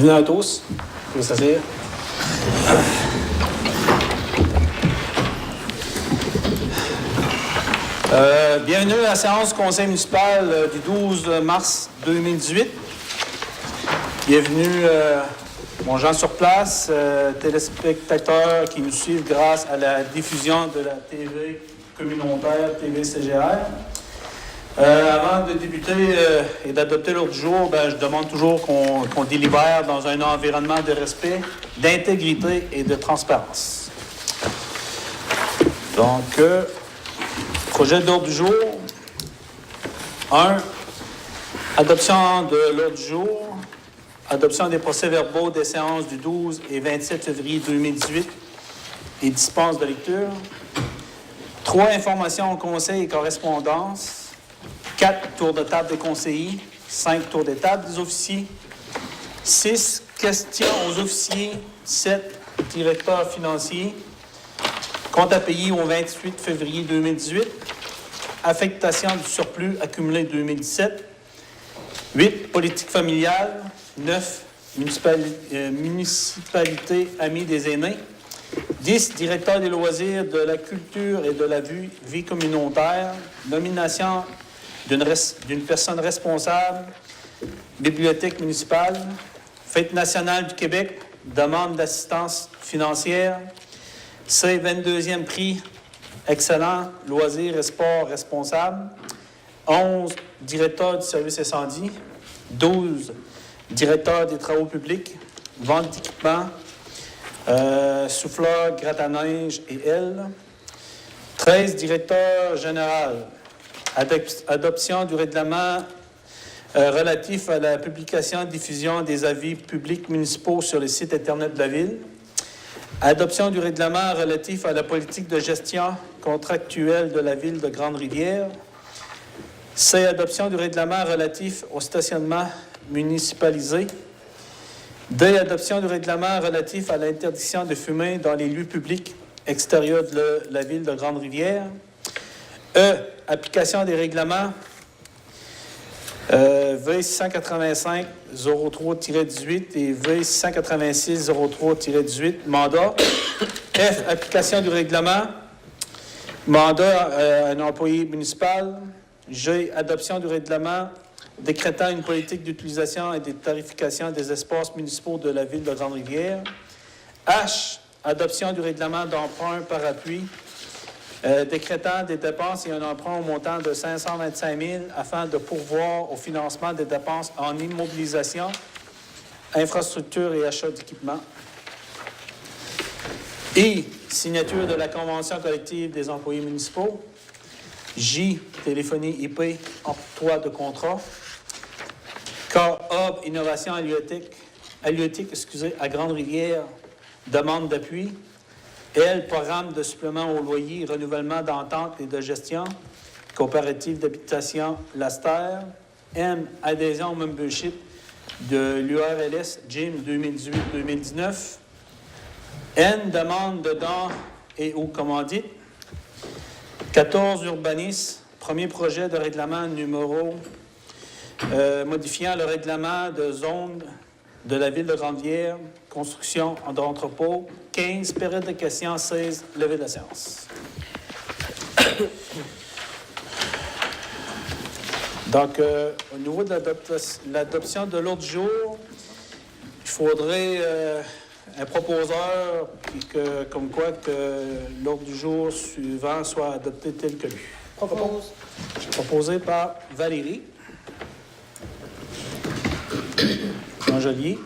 Bienvenue à tous. Vous pouvez s'asseoir. Bienvenue à la séance du Conseil municipal du 12 mars 2018. Bienvenue, mon gens sur place, téléspectateurs qui nous suivent grâce à la diffusion de la TV communautaire, TV CGR. Avant de débuter et d'adopter l'ordre du jour, je demande toujours qu'on délibère dans un environnement de respect, d'intégrité et de transparence. Donc, projet d'ordre du jour. 1. Adoption de l'ordre du jour. Adoption des procès-verbaux des séances du 12 et 27 février 2018 et dispense de lecture. 3. Informations au conseil et correspondance. 4. Tours de table des conseillers. 5. Tours de table des officiers. 6. Questions aux officiers. 7. Directeur financier. Compte à payer au 28 février 2018. Affectation du surplus accumulé 2017. 8. Politique familiale. 9. Municipalité amie des aînés. 10. Directeur des loisirs, de la culture et de la vie communautaire. Nomination d'une personne responsable. Bibliothèque municipale. Fête nationale du Québec. Demande d'assistance financière. C. 22e prix. Excellent. Loisirs et sports responsable. 11. Directeur du service incendie. 12. Directeur des travaux publics. Vente d'équipements. Souffleur, gratte-à-neige et L. 13. Directeur général. Adoption du règlement relatif à la publication et diffusion des avis publics municipaux sur le site Internet de la Ville. Adoption du règlement relatif à la politique de gestion contractuelle de la Ville de Grande-Rivière. C. Adoption du règlement relatif au stationnement municipalisé. D. Adoption du règlement relatif à l'interdiction de fumer dans les lieux publics extérieurs de la Ville de Grande-Rivière. E. Application des règlements V685-03-18 et V686-03-18, mandat. F. Application du règlement, mandat à un employé municipal. G. Adoption du règlement décrétant une politique d'utilisation et de tarification des espaces municipaux de la Ville de Grande-Rivière. H. Adoption du règlement d'emprunt par appui. Décrétant des dépenses et un emprunt au montant de 525 000 afin de pourvoir au financement des dépenses en immobilisation, infrastructure et achat d'équipements. I. Signature de la Convention collective des employés municipaux. J. Téléphonie IP, octroi de contrat. K. Hub Innovation halieutique, à Grande-Rivière, demande d'appui. L. Programme de supplément au loyer, renouvellement d'entente et de gestion, coopérative d'habitation Laster. M. Adhésion au membership de l'URLS GYM 2018-2019. N. Demande de dons et ou commandite. 14. Urbanisme, premier projet de règlement numéro modifiant le règlement de zone de la Ville de Grande-Rivière, construction d'entrepôts. 15. Période de questions. 16. Levée de la séance. Donc, au niveau de l'adoption de l'ordre du jour, il faudrait un proposeur comme quoi que l'ordre du jour suivant soit adopté tel que lui. Proposé par Valérie. Jean-Joliet.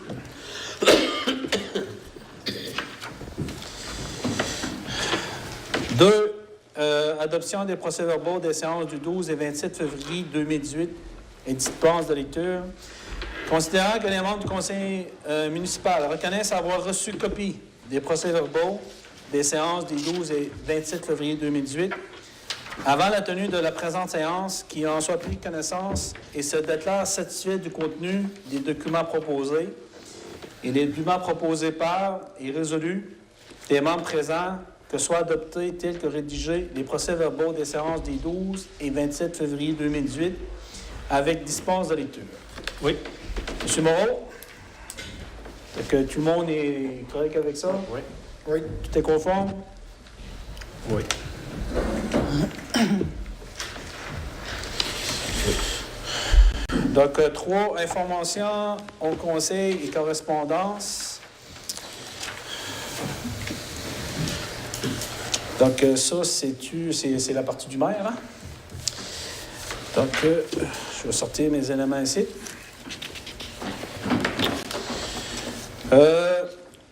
Deux, adoption des procès-verbaux des séances du 12 et 27 février 2018 et dispense de lecture. Considérant que les membres du conseil municipal reconnaissent avoir reçu copie des procès-verbaux des séances du 12 et 27 février 2018, avant la tenue de la présente séance, qui en soit pris connaissance et se déclare satisfait du contenu des documents proposés et les documents proposés par et résolus des membres présents, que soient adoptés tels que rédigés les procès-verbaux des séances des 12 et 27 février 2018 avec dispense de lecture. Oui. M. Moreau. Donc, tout le monde est correct avec ça? Oui. Oui. Tout est conforme? Oui. Donc, 3, informations au conseil et correspondance. Donc, ça, c'est la partie du maire. Hein? Donc, je vais sortir mes éléments ici.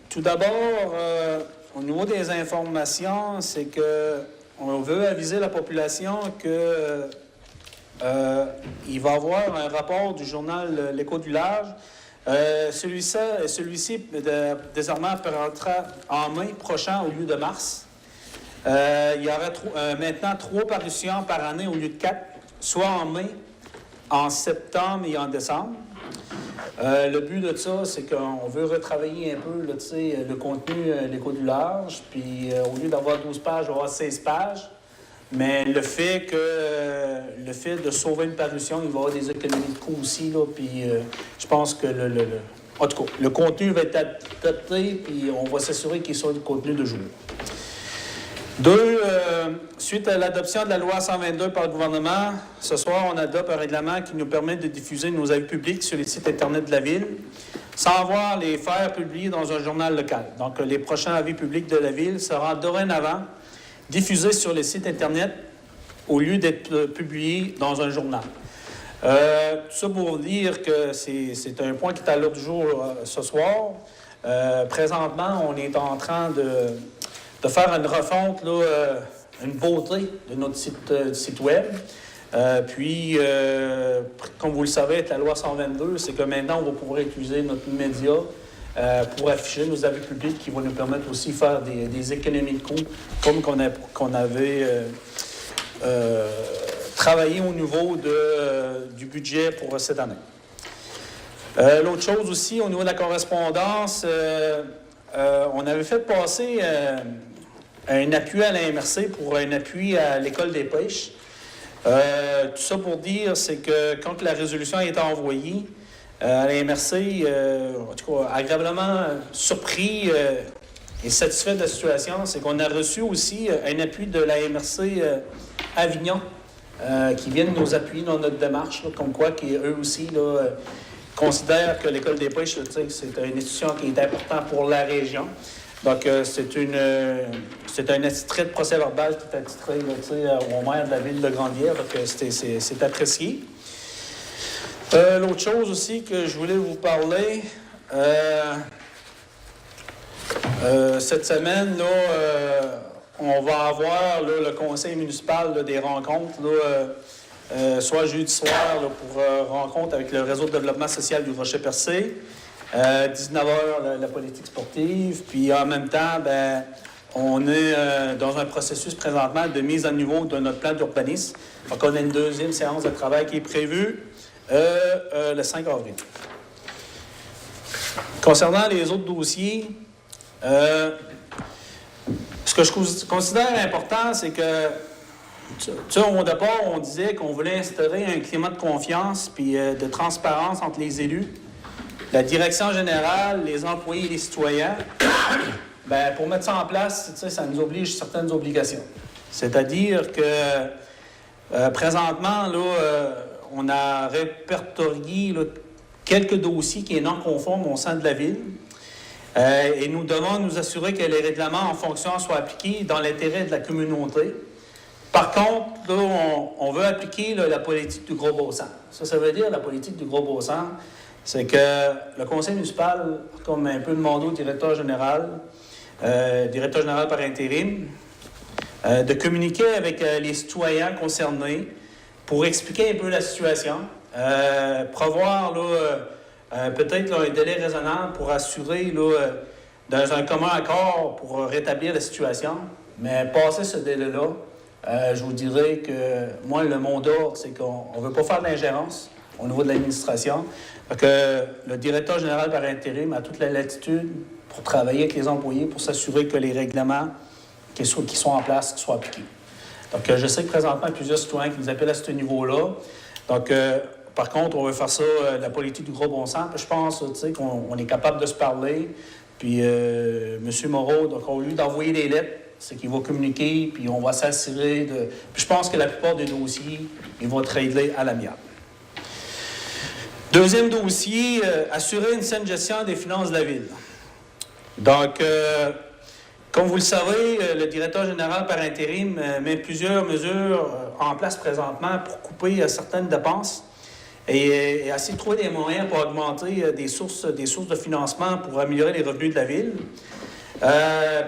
Tout d'abord, au niveau des informations, c'est que on veut aviser la population que il va y avoir un rapport du journal L'Écho du Large. Celui-ci, désormais, apparaîtra en mai prochain au lieu de mars. Il y aura maintenant 3 parutions par année au lieu de 4, soit en mai, en septembre et en décembre. Le but de ça, c'est qu'on veut retravailler un peu là, le contenu L'Écho du Large, puis au lieu d'avoir 12 pages, on va avoir 16 pages. Mais le fait de sauver une parution, il va y avoir des économies de coûts aussi, là, puis je pense que en tout cas, le contenu va être adapté, puis on va s'assurer qu'il soit du contenu de jour. 2, suite à l'adoption de la loi 122 par le gouvernement, ce soir, on adopte un règlement qui nous permet de diffuser nos avis publics sur les sites Internet de la Ville, sans avoir les faire publier dans un journal local. Donc, les prochains avis publics de la Ville seront dorénavant diffusés sur les sites Internet au lieu d'être publiés dans un journal. Tout ça pour dire que c'est un point qui est à l'ordre du jour ce soir. Présentement, on est en train de faire une refonte, là, une beauté de notre site web. Puis, comme vous le savez, avec la loi 122, c'est que maintenant, on va pouvoir utiliser notre média pour afficher nos avis publics qui vont nous permettre aussi de faire des économies de coûts, comme qu'on avait travaillé au niveau du budget pour cette année. L'autre chose aussi, au niveau de la correspondance, on avait fait passer un appui à la MRC pour un appui à l'École des pêches. Tout ça pour dire, c'est que quand la résolution a été envoyée, à la MRC, en tout cas, agréablement surpris et satisfait de la situation, c'est qu'on a reçu aussi un appui de la MRC Avignon, qui viennent nous appuyer dans notre démarche, là, comme quoi qu'eux aussi là, considèrent que l'École des pêches, c'est une institution qui est importante pour la région. Donc, c'est un extrait de procès-verbal qui est attitré là, au maire de la ville de Grande-Bière, donc c'est apprécié. L'autre chose aussi que je voulais vous parler, cette semaine, là, on va avoir là, le conseil municipal là, des rencontres, là, soit jeudi soir là, pour rencontre avec le réseau de développement social du Rocher-Percé, 19h la politique sportive, puis en même temps, ben, on est dans un processus présentement de mise à niveau de notre plan d'urbanisme. Donc, on a une deuxième séance de travail qui est prévue le 5 avril. Concernant les autres dossiers, ce que je considère important, c'est que, tu sais, au départ, on disait qu'on voulait instaurer un climat de confiance puis de transparence entre les élus, la direction générale, les employés et les citoyens. Bien, pour mettre ça en place, tu sais, ça nous oblige certaines obligations. C'est-à-dire que, présentement, là, on a répertorié là, quelques dossiers qui sont non conformes au sein de la ville. Et nous devons nous assurer que les règlements en fonction soient appliqués dans l'intérêt de la communauté. Par contre, là, on veut appliquer là, la politique du gros beau sens. Ça veut dire la politique du gros beau sens, c'est que le conseil municipal, comme un peu demandé au directeur général par intérim, de communiquer avec les citoyens concernés pour expliquer un peu la situation, prévoir là, peut-être là, un délai raisonnable pour assurer là, dans un commun accord pour rétablir la situation. Mais passer ce délai-là, je vous dirais que moi, le mot d'ordre, c'est qu'on ne veut pas faire de l'ingérence au niveau de l'administration. Que le directeur général par intérim a toute la latitude pour travailler avec les employés pour s'assurer que les règlements qui sont en place soient appliqués. Donc, je sais que présentement, il y a plusieurs citoyens qui nous appellent à ce niveau-là. Donc, par contre, on veut faire ça, la politique du gros bon sens. Puis je pense, tu sais, qu'on est capable de se parler. Puis M. Moreau, donc au lieu d'envoyer des lettres, c'est qu'il va communiquer, puis on va s'assurer de... Puis je pense que la plupart des dossiers, ils vont être réglés à l'amiable. Deuxième dossier, assurer une saine gestion des finances de la Ville. Donc, comme vous le savez, le directeur général par intérim met plusieurs mesures en place présentement pour couper certaines dépenses et essayer de trouver des moyens pour augmenter des sources de financement pour améliorer les revenus de la Ville.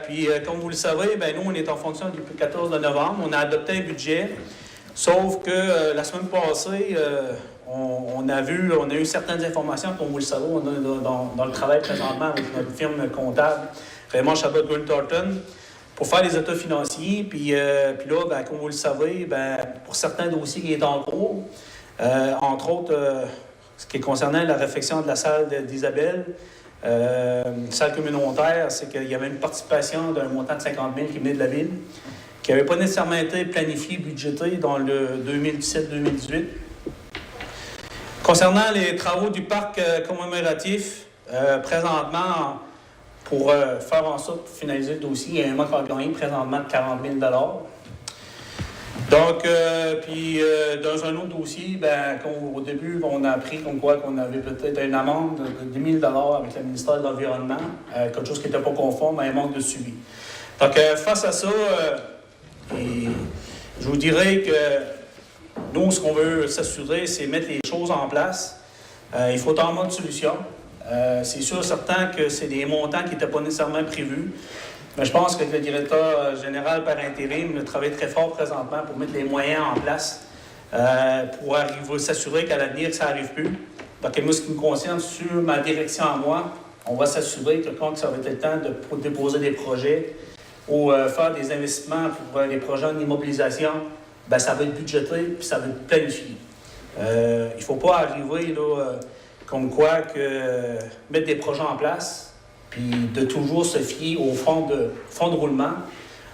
Puis, comme vous le savez, bien, nous, on est en fonction depuis le 14 de novembre. On a adopté un budget, sauf que la semaine passée, on a eu certaines informations, comme vous le savez, on est dans le travail présentement avec notre firme comptable, Raymond Chabot-Gould-Thornton, pour faire les états financiers. Puis là, bien, comme vous le savez, bien, pour certains dossiers qui sont en cours, entre autres, ce qui est concernant la réfection de la salle d'Isabelle, salle communautaire, c'est qu'il y avait une participation d'un montant de 50 000 qui venait de la Ville, qui n'avait pas nécessairement été planifié, budgété dans le 2017-2018. Concernant les travaux du parc commémoratif, présentement, pour faire en sorte de finaliser le dossier, il y a un manque à gagner présentement de 40 000 $. Donc, puis dans un autre dossier, ben, au début, on a appris comme quoi qu'on avait peut-être une amende de 10 000 $ avec le ministère de l'Environnement, quelque chose qui n'était pas conforme à un manque de suivi. Donc, face à ça, je vous dirais que nous, ce qu'on veut s'assurer, c'est mettre les choses en place. Il faut en mode solution. C'est sûr, certain que c'est des montants qui n'étaient pas nécessairement prévus. Mais je pense que le directeur général par intérim travaille très fort présentement pour mettre les moyens en place pour s'assurer qu'à l'avenir, ça n'arrive plus. Donc, moi, ce qui me concerne, sur ma direction à moi, on va s'assurer que quand ça va être le temps de déposer des projets ou faire des investissements pour les projets en immobilisation, bien, ça va être budgété puis ça va être planifié. Il ne faut pas arriver là, comme quoi que mettre des projets en place puis de toujours se fier au fonds de roulement.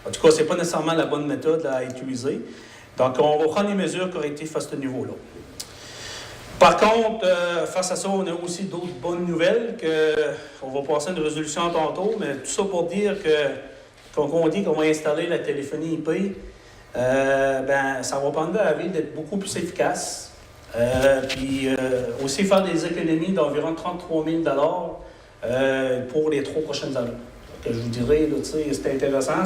En tout cas, ce n'est pas nécessairement la bonne méthode à utiliser. Donc, on va prendre les mesures correctives à ce niveau-là. Par contre, face à ça, on a aussi d'autres bonnes nouvelles. On va passer à une résolution tantôt, mais tout ça pour dire que quand on dit qu'on va installer la téléphonie IP, ben, ça va permettre à la Ville d'être beaucoup plus efficace. Puis aussi faire des économies d'environ 33 000 $ pour les 3 prochaines années. Que je vous dirais, là, c'est intéressant.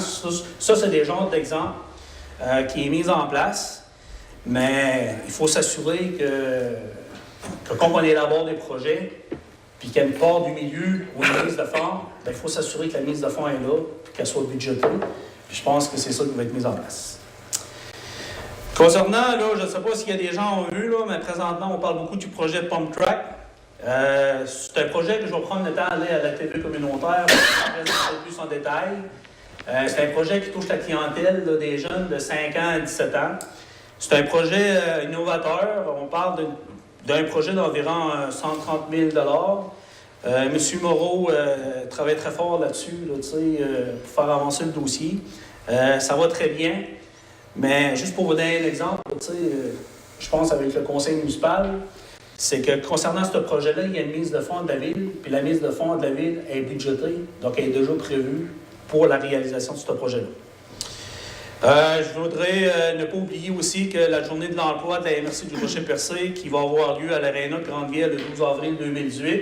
Ça c'est des genres d'exemples qui est mis en place, mais il faut s'assurer que quand on élabore des projets, puis qu'il y a une part du milieu ou une mise de fonds, il faut s'assurer que la mise de fonds est là, puis qu'elle soit budgétée. Puis je pense que c'est ça qui va être mis en place. Concernant, là, je ne sais pas s'il y a des gens qui ont vu, là, mais présentement, on parle beaucoup du projet Pump Track. C'est un projet que je vais prendre le temps d'aller à la TV communautaire pour présenter plus en détail. C'est un projet qui touche la clientèle là, des jeunes de 5 ans à 17 ans. C'est un projet innovateur. On parle d'un projet d'environ 130 000 $. M. Moreau travaille très fort là-dessus là, pour faire avancer le dossier. Ça va très bien. Mais juste pour vous donner un exemple, je pense avec le conseil municipal, c'est que concernant ce projet-là, il y a une mise de fonds de la Ville, puis la mise de fonds de la Ville est budgétée, donc elle est déjà prévue pour la réalisation de ce projet-là. Je voudrais ne pas oublier aussi que la journée de l'emploi de la MRC du Rocher-Percé, qui va avoir lieu à l'Aréna de Grande-Ville le 12 avril 2018.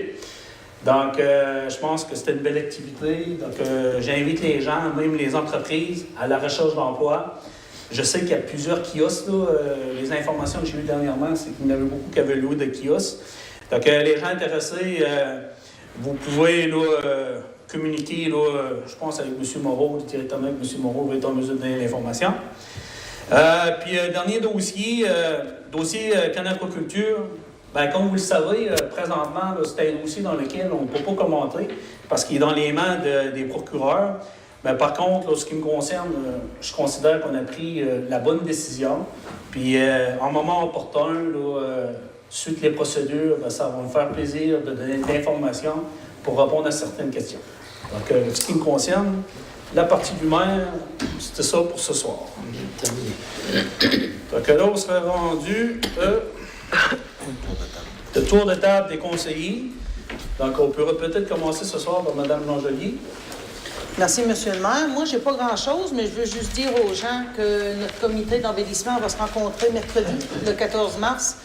Donc, je pense que c'était une belle activité. Donc, j'invite les gens, même les entreprises, à la recherche d'emploi. Je sais qu'il y a plusieurs kiosques. Là. Les informations que j'ai eues dernièrement, c'est qu'il y en avait beaucoup qui avaient loué de kiosques. Donc, les gens intéressés, vous pouvez là, communiquer, là, je pense, avec M. Moreau, directement avec M. Moreau, va être en mesure de donner l'information. Puis, dernier dossier, Canacoculture. Bien, comme vous le savez, présentement, c'est un dossier dans lequel on ne peut pas commenter parce qu'il est dans les mains des procureurs. Mais par contre, là, ce qui me concerne, je considère qu'on a pris la bonne décision. Puis, en moment opportun, suite les procédures, bien, ça va me faire plaisir de donner de l'information pour répondre à certaines questions. Donc, ce qui me concerne, la partie du maire, c'était ça pour ce soir. Donc, là, on serait rendu Le tour de table des conseillers. Donc, on pourrait peut-être commencer ce soir par Mme Langelier. Merci, M. le maire. Moi, je n'ai pas grand-chose, mais je veux juste dire aux gens que notre comité d'embellissement va se rencontrer mercredi, le 14 mars.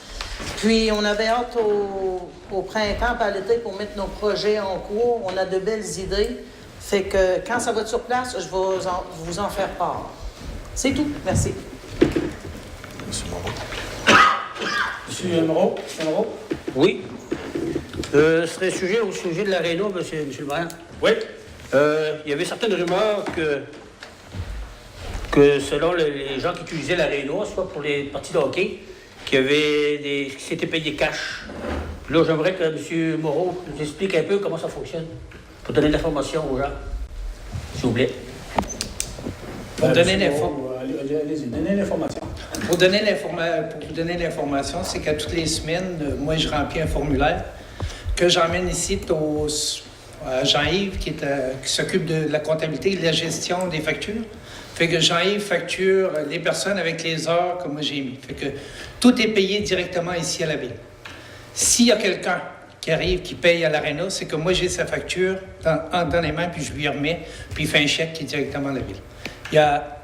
Puis, on avait hâte au printemps et à l'été pour mettre nos projets en cours. On a de belles idées. Fait que quand ça va être sur place, je vais vous en faire part. C'est tout. Merci. M. Moreau. Oui. Ce serait au sujet de l'aréna, monsieur le maire. Oui. Il y avait certaines rumeurs que selon les gens qui utilisaient l'aréna, soit pour les parties de hockey, qui s'étaient payés cash. Puis là, j'aimerais que M. Moreau nous explique un peu comment ça fonctionne, pour donner de l'information aux gens, s'il vous plaît. Pour donner Allez-y, donnez l'information. Pour vous donner l'information, c'est qu'à toutes les semaines, moi, je remplis un formulaire que j'emmène ici à Jean-Yves, qui s'occupe de la comptabilité et de la gestion des factures. Fait que Jean-Yves facture les personnes avec les heures que moi j'ai mis. Fait que tout est payé directement ici à la ville. S'il y a quelqu'un qui arrive, qui paye à l'aréna, c'est que moi j'ai sa facture dans les mains, puis je lui remets, puis il fait un chèque qui est directement à la ville. Il n'y a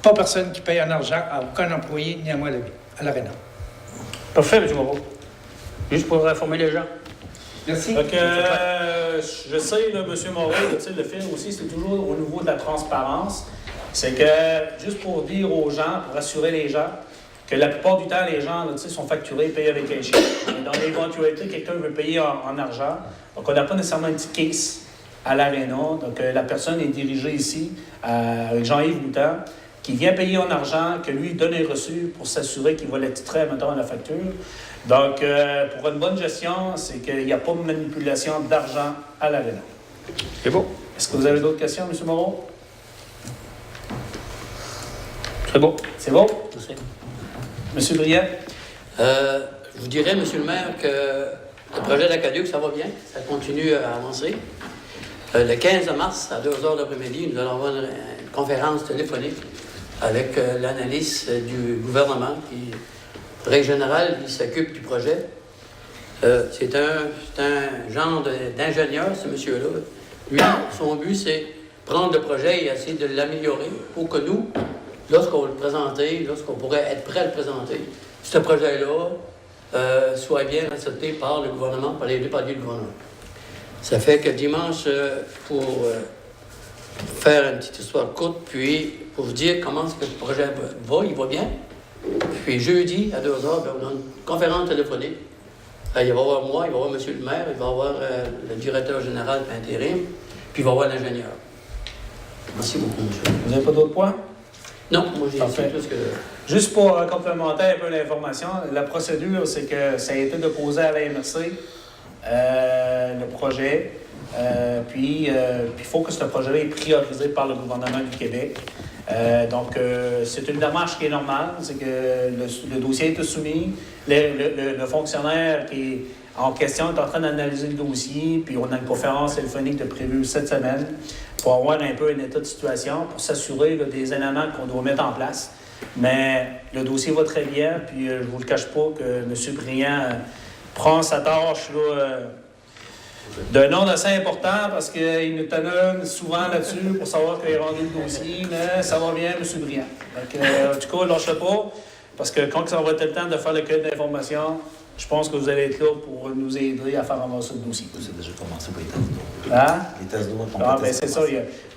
pas personne qui paye en argent à aucun employé, ni à moi à l'aréna. Parfait, M. Moreau. Juste pour informer les gens. Merci. Donc, je sais, là, M. Moreau, le fil aussi, c'est toujours au niveau de la transparence. C'est que, juste pour dire aux gens, pour rassurer les gens, que la plupart du temps, les gens là, sont facturés, payés avec un chèque. Et dans l'éventualité, quelqu'un veut payer en argent. Donc, on n'a pas nécessairement un petit case à l'aréna. Donc, la personne est dirigée ici avec Jean-Yves Boutin, qui vient payer en argent, que lui donne un reçu pour s'assurer qu'il va le titrer, mettons, à la facture. Donc, pour une bonne gestion, c'est qu'il n'y a pas de manipulation d'argent à l'aréna. C'est beau. Est-ce que vous avez d'autres questions, M. Moreau? C'est beau. C'est bon? Merci. M. Briand? Je vous dirais, M. le maire, que le projet d'Acaduc, ça va bien, ça continue à avancer. Le 15 mars, à 2h l'après-midi, nous allons avoir une conférence téléphonique avec l'analyste du gouvernement, règle générale, qui s'occupe du projet. C'est un genre d'ingénieur, ce monsieur-là. Lui, son but, c'est prendre le projet et essayer de l'améliorer pour que nous, lorsqu'on va le présenter, lorsqu'on pourrait être prêt à le présenter, ce projet-là soit bien accepté par le gouvernement, par les deux parties du gouvernement. Ça fait que dimanche, pour faire une petite histoire courte, puis pour vous dire comment est-ce que le projet va, il va bien. Puis jeudi, à 2h, on a une conférence téléphonique. Il va y avoir moi, il va y avoir M. le maire, il va y avoir le directeur général d'intérim, puis il va y avoir l'ingénieur. Merci beaucoup, monsieur. Vous n'avez pas d'autres points? Non, moi j'ai Parfait. plus que... Juste pour complémenter un peu l'information, la procédure, c'est que ça a été déposé à la MRC, le projet, puis il faut que ce projet-là est priorisé par le gouvernement du Québec. Donc, c'est une démarche qui est normale, c'est que le dossier a été soumis, le fonctionnaire qui est en question est en train d'analyser le dossier, puis on a une conférence téléphonique de prévue cette semaine pour avoir un peu un état de situation, pour s'assurer des éléments qu'on doit mettre en place. Mais le dossier va très bien, puis je ne vous le cache pas que M. Briand prend sa tâche d'un nom assez important parce qu'il nous tenait souvent là-dessus pour savoir qu'il a rendu le dossier, mais ça va bien, M. Briand. Donc, en tout cas, lâchez pas, parce que quand ça va être le temps de faire le cueil d'informations, je pense que vous allez être là pour nous aider à faire avancer le dossier. Vous avez déjà commencé pour les tests d'eau. Hein? Les tests d'eau, Ah, bien, c'est ça.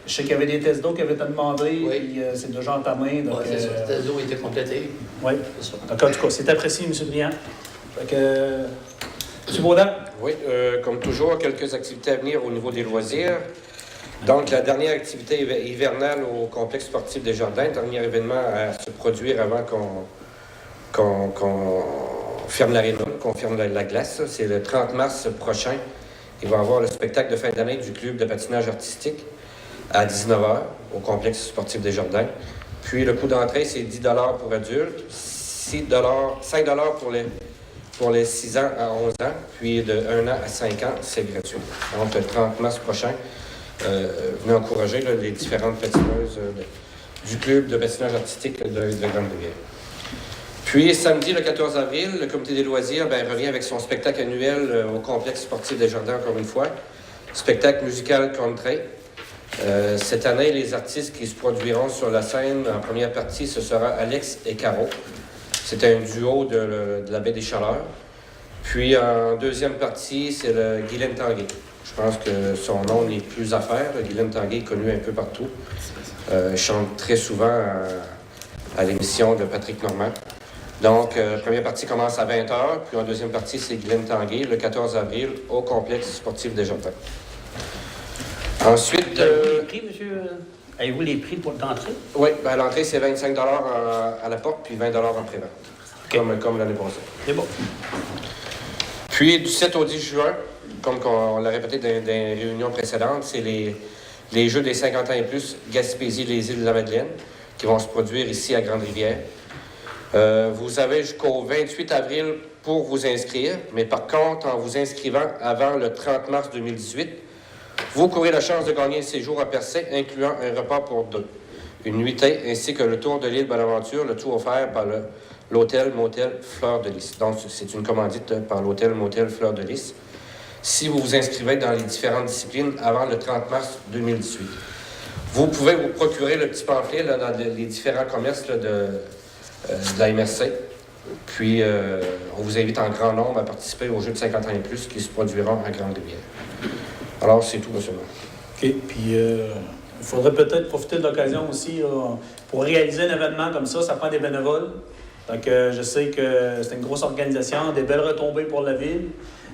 Je sais qu'il y avait des tests d'eau qui avaient été demandés, Oui. puis c'est déjà entamé. Donc, Oui, c'est ça. Le test d'eau a été complété. oui. C'est ça. Donc, en tout cas, c'est apprécié, M. Briand. Fait que, M. Baudin? Oui, comme toujours, quelques activités à venir au niveau des loisirs. Donc, la dernière activité hivernale au complexe sportif des Jardins, dernier événement à se produire avant qu'on ferme l'aréna, qu'on ferme la glace. C'est le 30 mars prochain. Il va y avoir le spectacle de fin d'année du club de patinage artistique à 19h au complexe sportif des Jardins. Puis, le coût d'entrée, c'est 10 $ pour adultes, 5 $ pour les 6 ans à 11 ans, puis de 1 an à 5 ans, c'est gratuit. Donc, le 30 mars prochain, venez encourager les différentes patineuses du club de patinage artistique de Grande-Rivière. Puis, samedi, le 14 avril, le comité des loisirs revient avec son spectacle annuel au complexe sportif des Jardins, encore une fois. Spectacle musical country. Cette année, les artistes qui se produiront sur la scène en première partie, ce sera Alex et Caro. C'est un duo de la baie des Chaleurs. Puis, en deuxième partie, c'est le Guylaine Tanguay. Je pense que son nom n'est plus à faire. Guylaine Tanguay est connu un peu partout. Chante très souvent à l'émission de Patrick Normand. Donc, première partie commence à 20h, puis en deuxième partie, c'est Guylaine Tanguay, le 14 avril, au complexe sportif des Jardins. Ensuite... Avez-vous les prix, monsieur? Avez-vous les prix pour l'entrée? Oui, l'entrée, c'est 25 à la porte, puis 20 en pré-vente, comme l'année passée. C'est bon. Puis, du 7 au 10 juin, comme on l'a répété dans les réunions précédentes, c'est les Jeux des 50 ans et plus Gaspésie, les îles de la Madeleine, qui vont se produire ici à Grande-Rivière. Vous avez jusqu'au 28 avril pour vous inscrire, mais par contre, en vous inscrivant avant le 30 mars 2018, vous courez la chance de gagner un séjour à Percé, incluant un repas pour 2, une nuitée, ainsi que le tour de l'île Bonaventure, le tout offert par l'hôtel-motel Fleur de Lys. Donc, c'est une commandite par l'hôtel-motel Fleur de Lys. Si vous vous inscrivez dans les différentes disciplines avant le 30 mars 2018. Vous pouvez vous procurer le petit pamphlet là, dans les différents commerces là, de la MRC. Puis, on vous invite en grand nombre à participer aux Jeux de 50 ans et plus qui se produiront à Grande-Rivière. Alors, c'est tout, monsieur le maire. OK. Puis, il faudrait peut-être profiter de l'occasion aussi pour réaliser un événement comme ça prend des bénévoles. Donc, je sais que c'est une grosse organisation, des belles retombées pour la ville.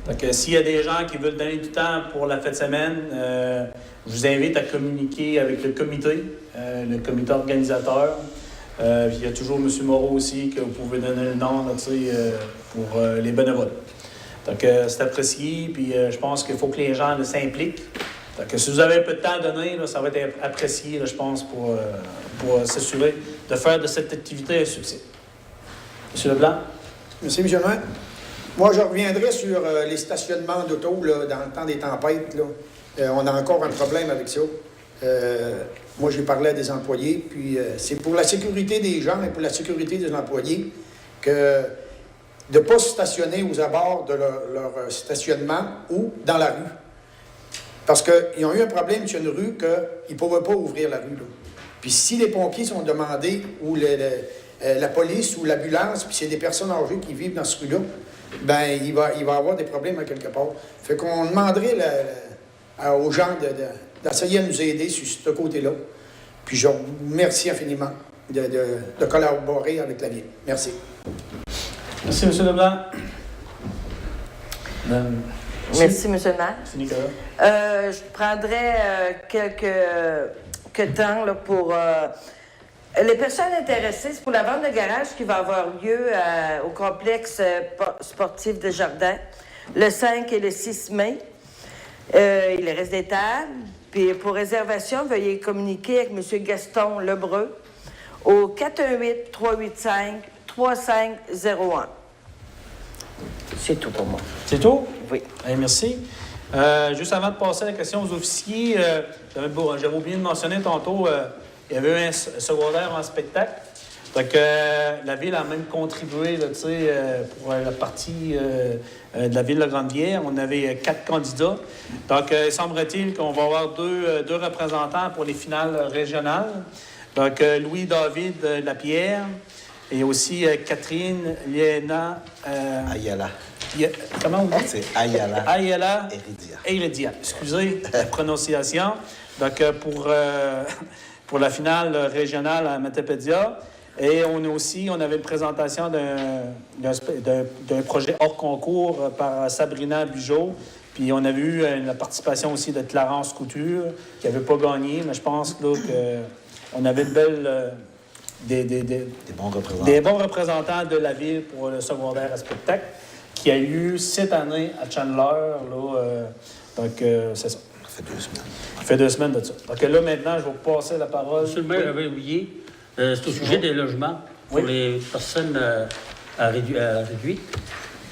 Donc, s'il y a des gens qui veulent donner du temps pour la fête de semaine, je vous invite à communiquer avec le comité organisateur. Il y a toujours M. Moreau aussi, que vous pouvez donner le nom là, pour les bénévoles. Donc, c'est apprécié, puis je pense qu'il faut que les gens s'impliquent. Donc, si vous avez un peu de temps à donner, là, ça va être apprécié, là, je pense, pour s'assurer de faire de cette activité un succès. M. Leblanc? Merci, M. le maire. Moi, je reviendrai sur les stationnements d'auto là, dans le temps des tempêtes. Là. On a encore un problème avec ça. Moi, j'ai parlé à des employés, puis c'est pour la sécurité des gens et pour la sécurité des employés que de ne pas se stationner aux abords de leur stationnement ou dans la rue. Parce qu'ils ont eu un problème sur une rue qu'ils ne pouvaient pas ouvrir la rue. Là. Puis si les pompiers sont demandés, ou la police ou l'ambulance, puis c'est des personnes âgées qui vivent dans ce rue-là, ben il va y avoir des problèmes à quelque part. Fait qu'on demanderait aux gens d'essayer de nous aider sur ce côté-là. Puis je vous remercie infiniment de collaborer avec la ville. Merci. Merci, M. Leblanc. Merci, M. le maire. C'est Nicolas. Je prendrai quelques temps là, pour... les personnes intéressées, c'est pour la vente de garage qui va avoir lieu au complexe sportif des Jardins le 5 et le 6 mai. Il reste des tables. Puis pour réservation, veuillez communiquer avec M. Gaston Lebreu au 418-385-3501. C'est tout pour moi. C'est tout? Oui. Merci. Juste avant de passer à la question aux officiers, j'avais oublié de mentionner tantôt, il y avait eu un secondaire en spectacle. Donc, la ville a même contribué là, pour la partie de la ville de Grande-Rivière. On avait 4 candidats. Donc, il semblerait-il qu'on va avoir deux représentants pour les finales régionales. Donc, Louis-David Lapierre et aussi Catherine Liena... Ayala. Comment on dit? C'est Ayala. Ayala Heredia. Excusez la prononciation. Donc, pour la finale régionale à Matapédia. Et on avait une présentation d'un projet hors concours par Sabrina Bugeaud. Puis on avait eu la participation aussi de Clarence Couture, qui n'avait pas gagné, mais je pense qu'on avait une belle... Des bons représentants de la ville pour le secondaire à spectacle, qui a eu lieu cette année à Chandler. Donc, c'est ça. Ça fait 2 semaines. Ça fait 2 semaines de ça. Donc là, maintenant, je vais vous passer la parole. Monsieur le maire, j'avais oublié, c'est au sujet des logements pour les personnes à réduit.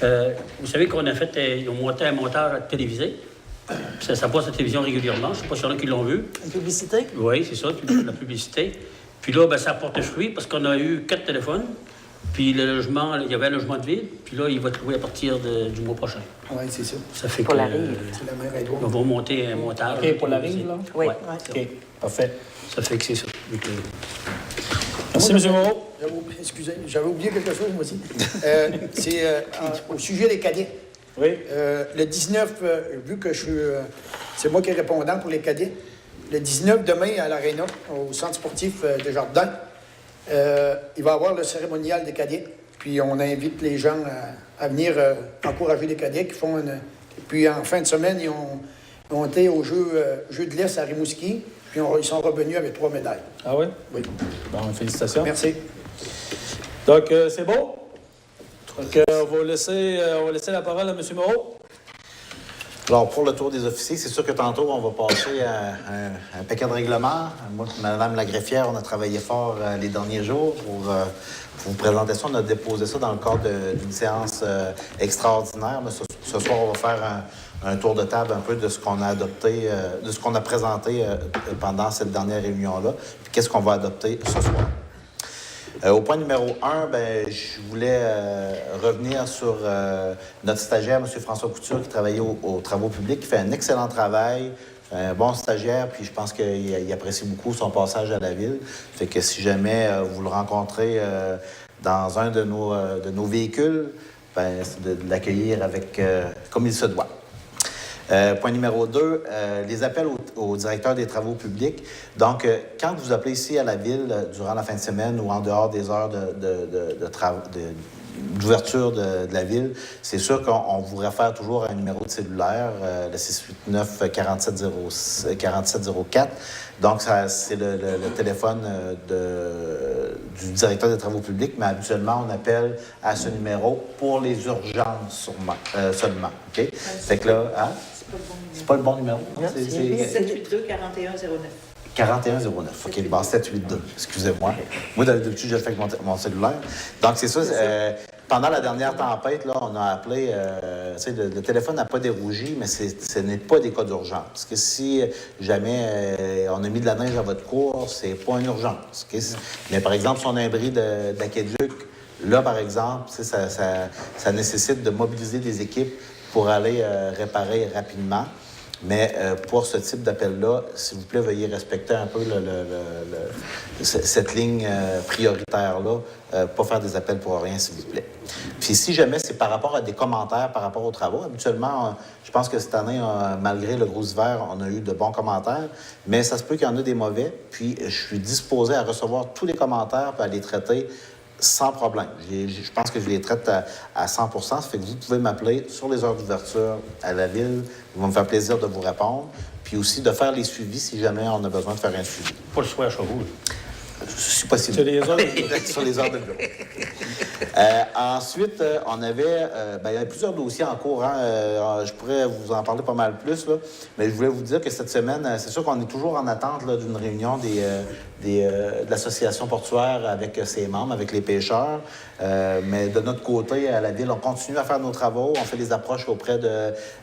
Vous savez qu'on a fait, ils ont monté un montage télévisé. Ça passe à la télévision régulièrement. Je ne sais pas s'il y en a qui l'ont vu. Une publicité? Oui, c'est ça, la publicité. Puis là, ça porte fruit parce qu'on a eu 4 téléphones. Puis le logement, il y avait un logement de ville, puis là, il va trouver à partir du mois prochain. Oui, c'est ça. Ça fait Pour que, la rive. C'est la mer Édouard. on va remonter un montage. OK, pour la rive, là? Oui. Ouais. OK, parfait. Ça fait que c'est ça. Donc, Merci, M. Moreau. Excusez, j'avais oublié quelque chose, moi aussi. C'est au sujet des cadets. Oui. Le 19, vu que je suis... c'est moi qui est répondant pour les cadets. Le 19, demain, à l'Arena, au centre sportif de Jardin, il va y avoir le cérémonial des cadets. Puis on invite les gens à venir encourager les cadets qui font une... Puis en fin de semaine, ils ont été au jeu de l'Est à Rimouski. Puis ils sont revenus avec 3 médailles. Ah oui? Oui. Bon, félicitations. Merci. Donc, c'est bon? Donc, on va laisser la parole à M. Moreau. Alors, pour le tour des officiers, c'est sûr que tantôt, on va passer à un paquet de règlements. Moi, Mme la greffière, on a travaillé fort les derniers jours pour vous présenter ça. On a déposé ça dans le cadre d'une séance extraordinaire. Mais ce soir, on va faire un tour de table un peu de ce qu'on a adopté, de ce qu'on a présenté pendant cette dernière réunion-là, puis qu'est-ce qu'on va adopter ce soir. Au point numéro 1, je voulais revenir sur notre stagiaire, M. François Couture, qui travaillait aux travaux publics, qui fait un excellent travail, un bon stagiaire, puis je pense qu'il apprécie beaucoup son passage à la ville. Fait que si jamais vous le rencontrez dans un de nos véhicules, c'est de l'accueillir avec comme il se doit. Point numéro 2, les appels au directeur des travaux publics. Donc, quand vous appelez ici à la ville durant la fin de semaine ou en dehors des heures d'ouverture de la ville, c'est sûr qu'on vous réfère toujours à un numéro de cellulaire, le 689-4704. Donc, c'est le téléphone du directeur des travaux publics, mais habituellement, on appelle à ce numéro pour les urgences seulement. OK? Fait que là, hein? C'est pas le bon numéro. Non, c'est 782-4109. 4109. OK, bon, 782. Excusez-moi. Moi, d'habitude, je le fais avec mon cellulaire. Donc, c'est ça. Pendant la dernière tempête, là, on a appelé... le téléphone n'a pas dérougi, mais ce n'est pas des cas d'urgence. Parce que si jamais on a mis de la neige à votre cour, c'est pas une urgence. Okay? Mais par exemple, si on a un bris d'aqueduc, là, par exemple, ça nécessite de mobiliser des équipes pour aller réparer rapidement. Mais pour ce type d'appel-là, s'il vous plaît, veuillez respecter un peu cette ligne prioritaire-là. Pas faire des appels pour rien, s'il vous plaît. Puis si jamais c'est par rapport à des commentaires par rapport aux travaux, habituellement, je pense que cette année, malgré le gros hiver, on a eu de bons commentaires, mais ça se peut qu'il y en ait des mauvais. Puis je suis disposé à recevoir tous les commentaires et à les traiter sans problème. Je pense que je les traite à 100 %. Ça fait que vous pouvez m'appeler sur les heures d'ouverture à la ville. Il va me faire plaisir de vous répondre. Puis aussi de faire les suivis si jamais on a besoin de faire un suivi. pas le soir à Chauveau. C'est possible. Sur les heures Sur les heures de bureau. Ensuite, on avait... il y a plusieurs dossiers en cours. Je pourrais vous en parler pas mal plus, là, mais je voulais vous dire que cette semaine, c'est sûr qu'on est toujours en attente d'une réunion de l'association portuaire avec ses membres, avec les pêcheurs. Mais de notre côté, à la ville, on continue à faire nos travaux. On fait des approches auprès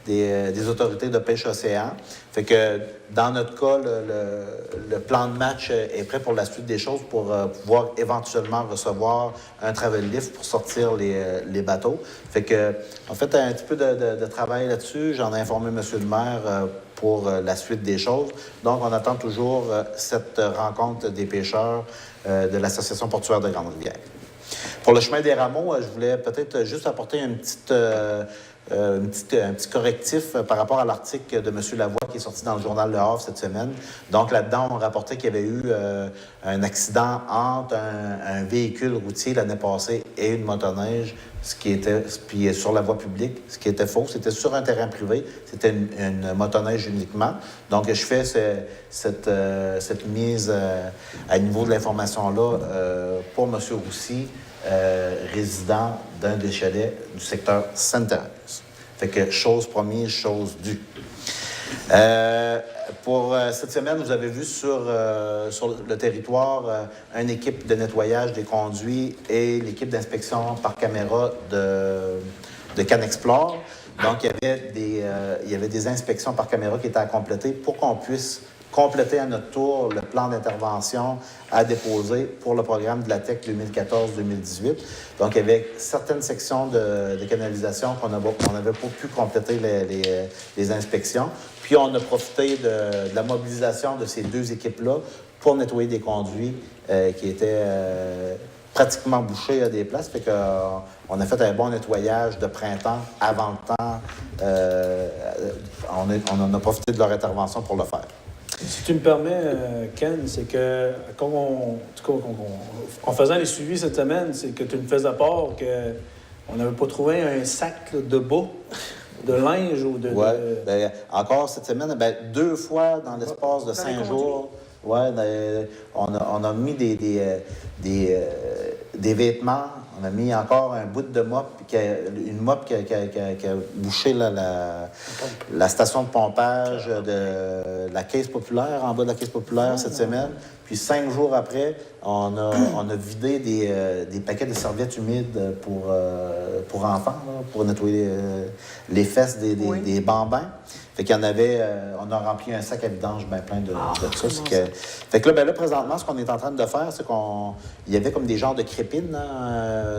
des autorités de pêche océan. Fait que dans notre cas, le plan de match est prêt pour la suite des choses pour pouvoir éventuellement recevoir un travel lift pour sortir les bateaux. Fait que, en fait, un petit peu de travail là-dessus. J'en ai informé M. le maire pour la suite des choses. Donc, on attend toujours cette rencontre des pêcheurs de l'Association portuaire de Grande-Rivière. Pour le chemin des rameaux, je voulais peut-être juste apporter un petit correctif par rapport à l'article de M. Lavoie qui est sorti dans le journal Le Havre cette semaine. Donc là-dedans, on rapportait qu'il y avait eu un accident entre un véhicule routier l'année passée et une motoneige, puis sur la voie publique, ce qui était faux. C'était sur un terrain privé. C'était une motoneige uniquement. Donc, je fais cette mise à niveau de l'information-là pour M. Roussy, résident d'un des chalets du secteur Sainte-Thérèse. Fait que chose promise, chose due. Pour cette semaine, vous avez vu sur le territoire une équipe de nettoyage des conduits et l'équipe d'inspection par caméra de CanExplore. Donc, il y avait des inspections par caméra qui étaient à compléter pour qu'on puisse compléter à notre tour le plan d'intervention à déposer pour le programme de la TEC 2014-2018. Donc, il y avait certaines sections de canalisation qu'on n'avait pas pu compléter les inspections. Puis, on a profité de la mobilisation de ces deux équipes-là pour nettoyer des conduits qui étaient pratiquement bouchés à des places. Fait qu'on a fait un bon nettoyage de printemps avant le temps. On en a profité de leur intervention pour le faire. Si tu me permets, Ken, c'est que en faisant les suivis cette semaine, c'est que tu me faisais part qu'on n'avait pas trouvé un sac là, de bas, de linge ou de... Oui. Bien, encore cette semaine, bien, 2 fois dans l'espace de 5 jours, ouais, on a mis des vêtements. On a mis encore un bout de mop, une mop qui a bouché la station de pompage de la Caisse populaire, en bas de la Caisse populaire cette semaine. Puis 5 jours après, on a vidé des paquets de serviettes humides pour enfants, là, pour nettoyer les fesses des bambins. Fait qu'il y en avait, on a rempli un sac à vidange bien plein de ça. Fait que là, présentement, ce qu'on est en train de faire, c'est il y avait comme des genres de crépines.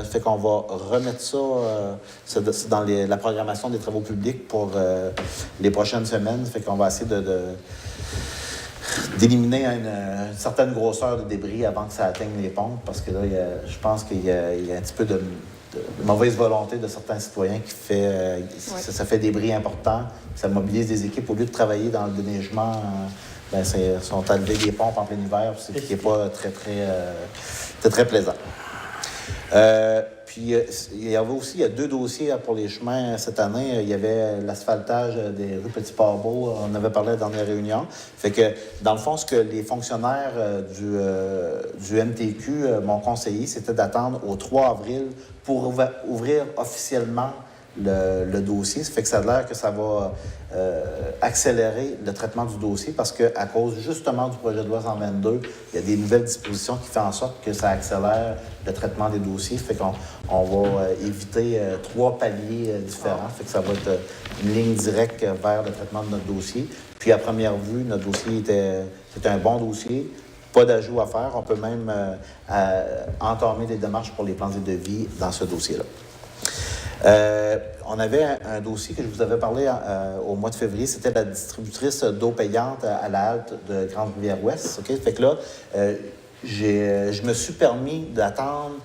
Fait qu'on va remettre ça, c'est dans la programmation des travaux publics pour les prochaines semaines. Fait qu'on va essayer d'éliminer une certaine grosseur de débris avant que ça atteigne les pompes, parce que là, je pense qu'il y a un petit peu de mauvaise volonté de certains citoyens qui fait... Ça fait des bris importants, ça mobilise des équipes. Au lieu de travailler dans le déneigement, ils sont à lever des pompes en plein hiver, ce qui n'est pas très plaisant. Puis, il y a 2 dossiers pour les chemins cette année. Il y avait l'asphaltage des rues Petit-Barbeau. On avait parlé à la dernière réunion. Fait que, dans le fond, ce que les fonctionnaires du MTQ m'ont conseillé, c'était d'attendre au 3 avril pour ouvrir officiellement le dossier. Ça fait que ça a l'air que ça va accélérer le traitement du dossier parce qu'à cause justement du projet de loi 122, il y a des nouvelles dispositions qui font en sorte que ça accélère le traitement des dossiers. Ça fait qu'on va éviter 3 paliers différents. Ça fait que ça va être une ligne directe vers le traitement de notre dossier. Puis à première vue, notre dossier c'était un bon dossier. Pas d'ajout à faire. On peut même entamer des démarches pour les plans de devis dans ce dossier-là. On avait un dossier que je vous avais parlé au mois de février, c'était la distributrice d'eau payante à la halte de Grande-Rivière-Ouest. Okay? Fait que là, je me suis permis d'attendre.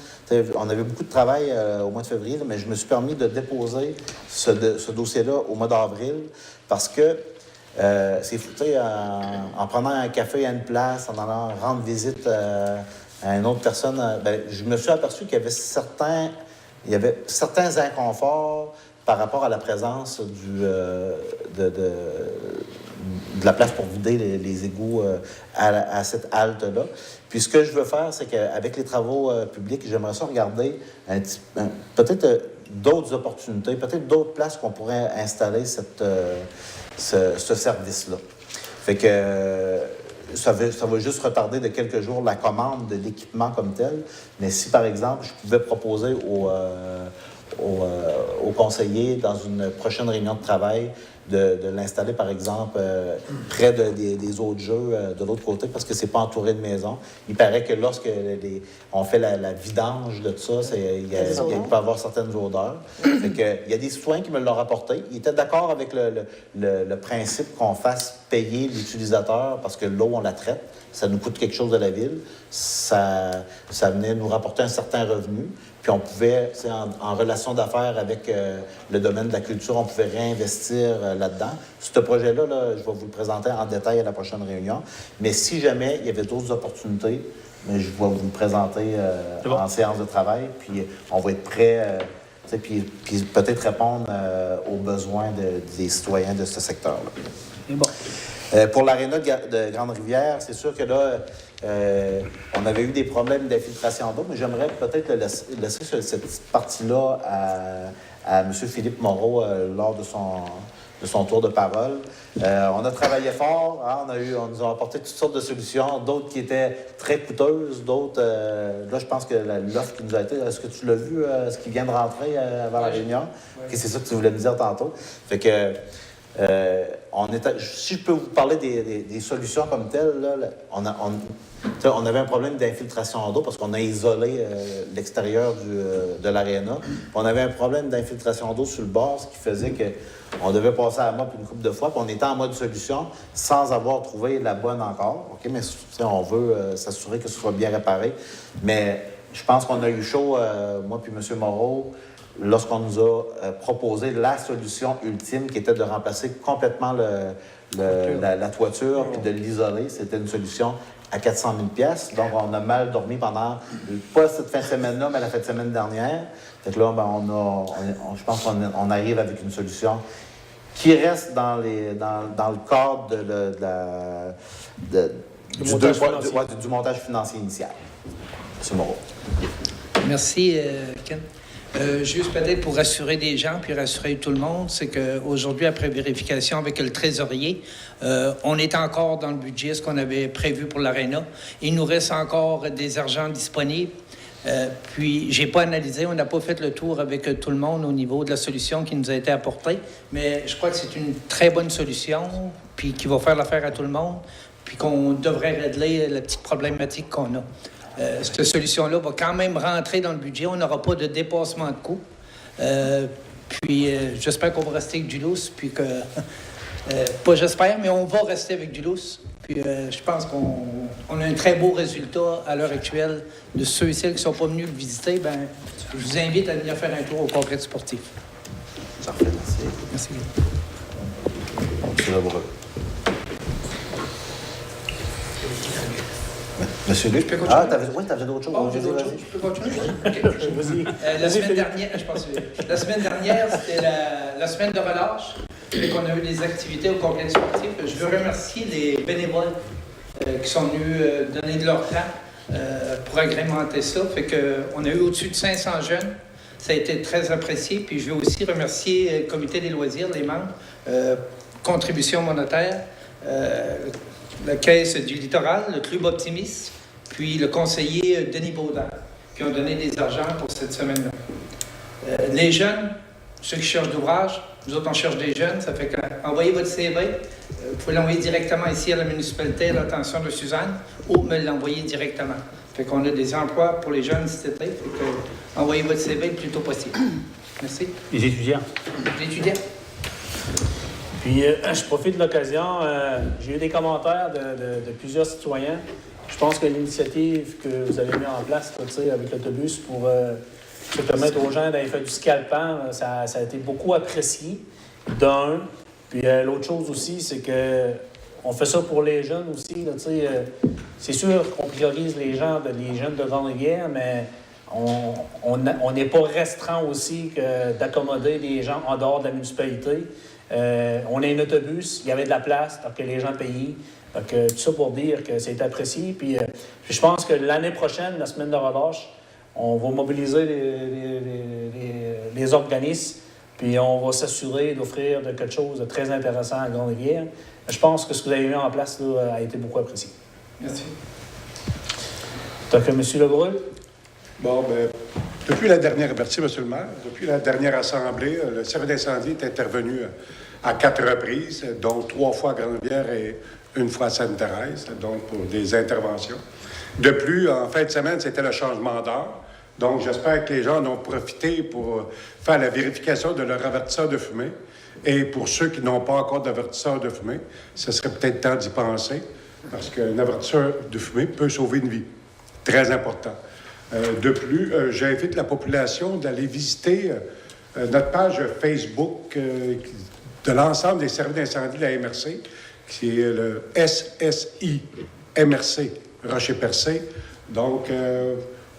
On avait beaucoup de travail au mois de février, là, mais je me suis permis de déposer ce dossier-là au mois d'avril parce que c'est fou, en prenant un café à une place, en allant rendre visite à une autre personne, je me suis aperçu qu'il y avait certains inconforts par rapport à la présence de la place pour vider les égouts à cette halte-là. Puis ce que je veux faire, c'est qu'avec les travaux publics, j'aimerais ça regarder peut-être d'autres opportunités, peut-être d'autres places qu'on pourrait installer ce service-là. Fait que ça va juste retarder de quelques jours la commande de l'équipement comme tel. Mais si, par exemple, je pouvais proposer aux conseillers, dans une prochaine réunion de travail, de l'installer, par exemple, près des autres jeux de l'autre côté, parce que c'est pas entouré de maisons. Il paraît que lorsque on fait la vidange de tout ça, il peut y avoir certaines odeurs. Fait que, il y a des citoyens qui me l'ont rapporté. Ils étaient d'accord avec le principe qu'on fasse payer l'utilisateur parce que l'eau, on la traite. Ça nous coûte quelque chose de la ville. Ça venait nous rapporter un certain revenu. Puis on pouvait, en relation d'affaires avec le domaine de la culture, on pouvait réinvestir là-dedans. Ce projet-là, je vais vous le présenter en détail à la prochaine réunion. Mais si jamais il y avait d'autres opportunités, je vais vous le présenter en séance de travail. Puis on va être prêt, puis peut-être répondre aux besoins des citoyens de ce secteur-là. Et bon. Pour l'aréna de Grande-Rivière, c'est sûr que là, on avait eu des problèmes d'infiltration d'eau, mais j'aimerais peut-être laisser cette petite partie-là à M. Philippe Moreau lors de son tour de parole. On a travaillé fort, hein, on nous a apporté toutes sortes de solutions, d'autres qui étaient très coûteuses, d'autres... là, je pense que l'offre qui nous a été... Est-ce que tu l'as vu, ce qui vient de rentrer avant la réunion? Oui. Okay, c'est ça que tu voulais me dire tantôt. Fait que... Si je peux vous parler des solutions comme telles, là, on avait un problème d'infiltration d'eau parce qu'on a isolé l'extérieur de l'aréna. On avait un problème d'infiltration d'eau sur le bord, ce qui faisait qu'on devait passer à la mop une couple de fois, puis on était en mode solution sans avoir trouvé la bonne encore. OK, mais on veut s'assurer que ce soit bien réparé. Mais je pense qu'on a eu chaud, moi puis M. Moreau, lorsqu'on nous a proposé la solution ultime qui était de remplacer complètement la toiture puis de l'isoler. C'était une solution à 400 000 $. Donc, on a mal dormi pendant, pas cette fin de semaine-là, mais la fin de semaine dernière. Fait que là, ben, je pense qu'on arrive avec une solution qui reste dans le cadre du montage financier initial. M. Moreau. Merci, Ken. Juste peut-être pour rassurer des gens puis rassurer tout le monde, c'est qu'aujourd'hui, après vérification avec le trésorier, on est encore dans le budget, ce qu'on avait prévu pour l'aréna. Il nous reste encore des argents disponibles. Puis, j'ai pas analysé, on n'a pas fait le tour avec tout le monde au niveau de la solution qui nous a été apportée, mais je crois que c'est une très bonne solution, puis qui va faire l'affaire à tout le monde, puis qu'on devrait régler la petite problématique qu'on a. Cette solution-là va quand même rentrer dans le budget. On n'aura pas de dépassement de coûts. Puis, j'espère qu'on va rester avec du lousse, puis que... pas j'espère, mais on va rester avec du lousse. Puis, je pense qu'on a un très beau résultat à l'heure actuelle de ceux et celles qui ne sont pas venus le visiter. Bien, je vous invite à venir faire un tour au complexe sportif. Parfait, merci. Merci. M. Lebrun. Monsieur Luc? Ah, t'avais d'autres choses? Oh, j'ai d'autres choses. Je peux continuer? La semaine dernière, c'était la semaine de relâche. On a eu des activités au complexe sportif. Je veux remercier les bénévoles qui sont venus donner de leur temps pour agrémenter ça. Fait qu'on a eu au-dessus de 500 jeunes. Ça a été très apprécié. Puis je veux aussi remercier le comité des loisirs, les membres, contribution monétaire, la Caisse du littoral, le Club Optimiste, puis le conseiller Denis Baudin, qui ont donné des argents pour cette semaine-là. Les jeunes, ceux qui cherchent d'ouvrage, nous autres, on cherche des jeunes, ça fait qu'envoyez votre CV, vous pouvez l'envoyer directement ici à la municipalité, à l'attention de Suzanne, ou me l'envoyer directement. Fait qu'on a des emplois pour les jeunes cet été, fait que envoyez votre CV le plus tôt possible. Merci. Les étudiants. Les étudiants. Puis, je profite de l'occasion. J'ai eu des commentaires de plusieurs citoyens. Je pense que l'initiative que vous avez mise en place, avec l'autobus pour se permettre aux gens d'aller faire du scalpant, ça a été beaucoup apprécié, d'un. Puis l'autre chose aussi, c'est que on fait ça pour les jeunes aussi. C'est sûr qu'on priorise les jeunes de Grande-Rivière, mais on n'est pas restreint aussi que d'accommoder les gens en dehors de la municipalité. On a un autobus, il y avait de la place, donc que les gens payaient. Donc, tout ça pour dire que c'est apprécié. Puis, je pense que l'année prochaine, la semaine de relâche, on va mobiliser les organismes, puis on va s'assurer d'offrir quelque chose de très intéressant à Grande-Rivière. Je pense que ce que vous avez mis en place là, a été beaucoup apprécié. Merci. Donc, M. Lebrun. Bon, bien, depuis la dernière, merci, M. le maire, depuis la dernière assemblée, le service d'incendie est intervenu à 4 reprises, dont 3 fois à Grande-Rivière et 1 fois à Sainte-Thérèse, donc pour des interventions. De plus, en fin de semaine, c'était le changement d'heure. Donc, j'espère que les gens en ont profité pour faire la vérification de leur avertisseur de fumée. Et pour ceux qui n'ont pas encore d'avertisseur de fumée, ce serait peut-être temps d'y penser, parce qu'un avertisseur de fumée peut sauver une vie. Très important. De plus, j'invite la population d'aller visiter notre page Facebook de l'ensemble des services d'incendie de la MRC, qui est le SSI MRC Rocher-Percé. Donc,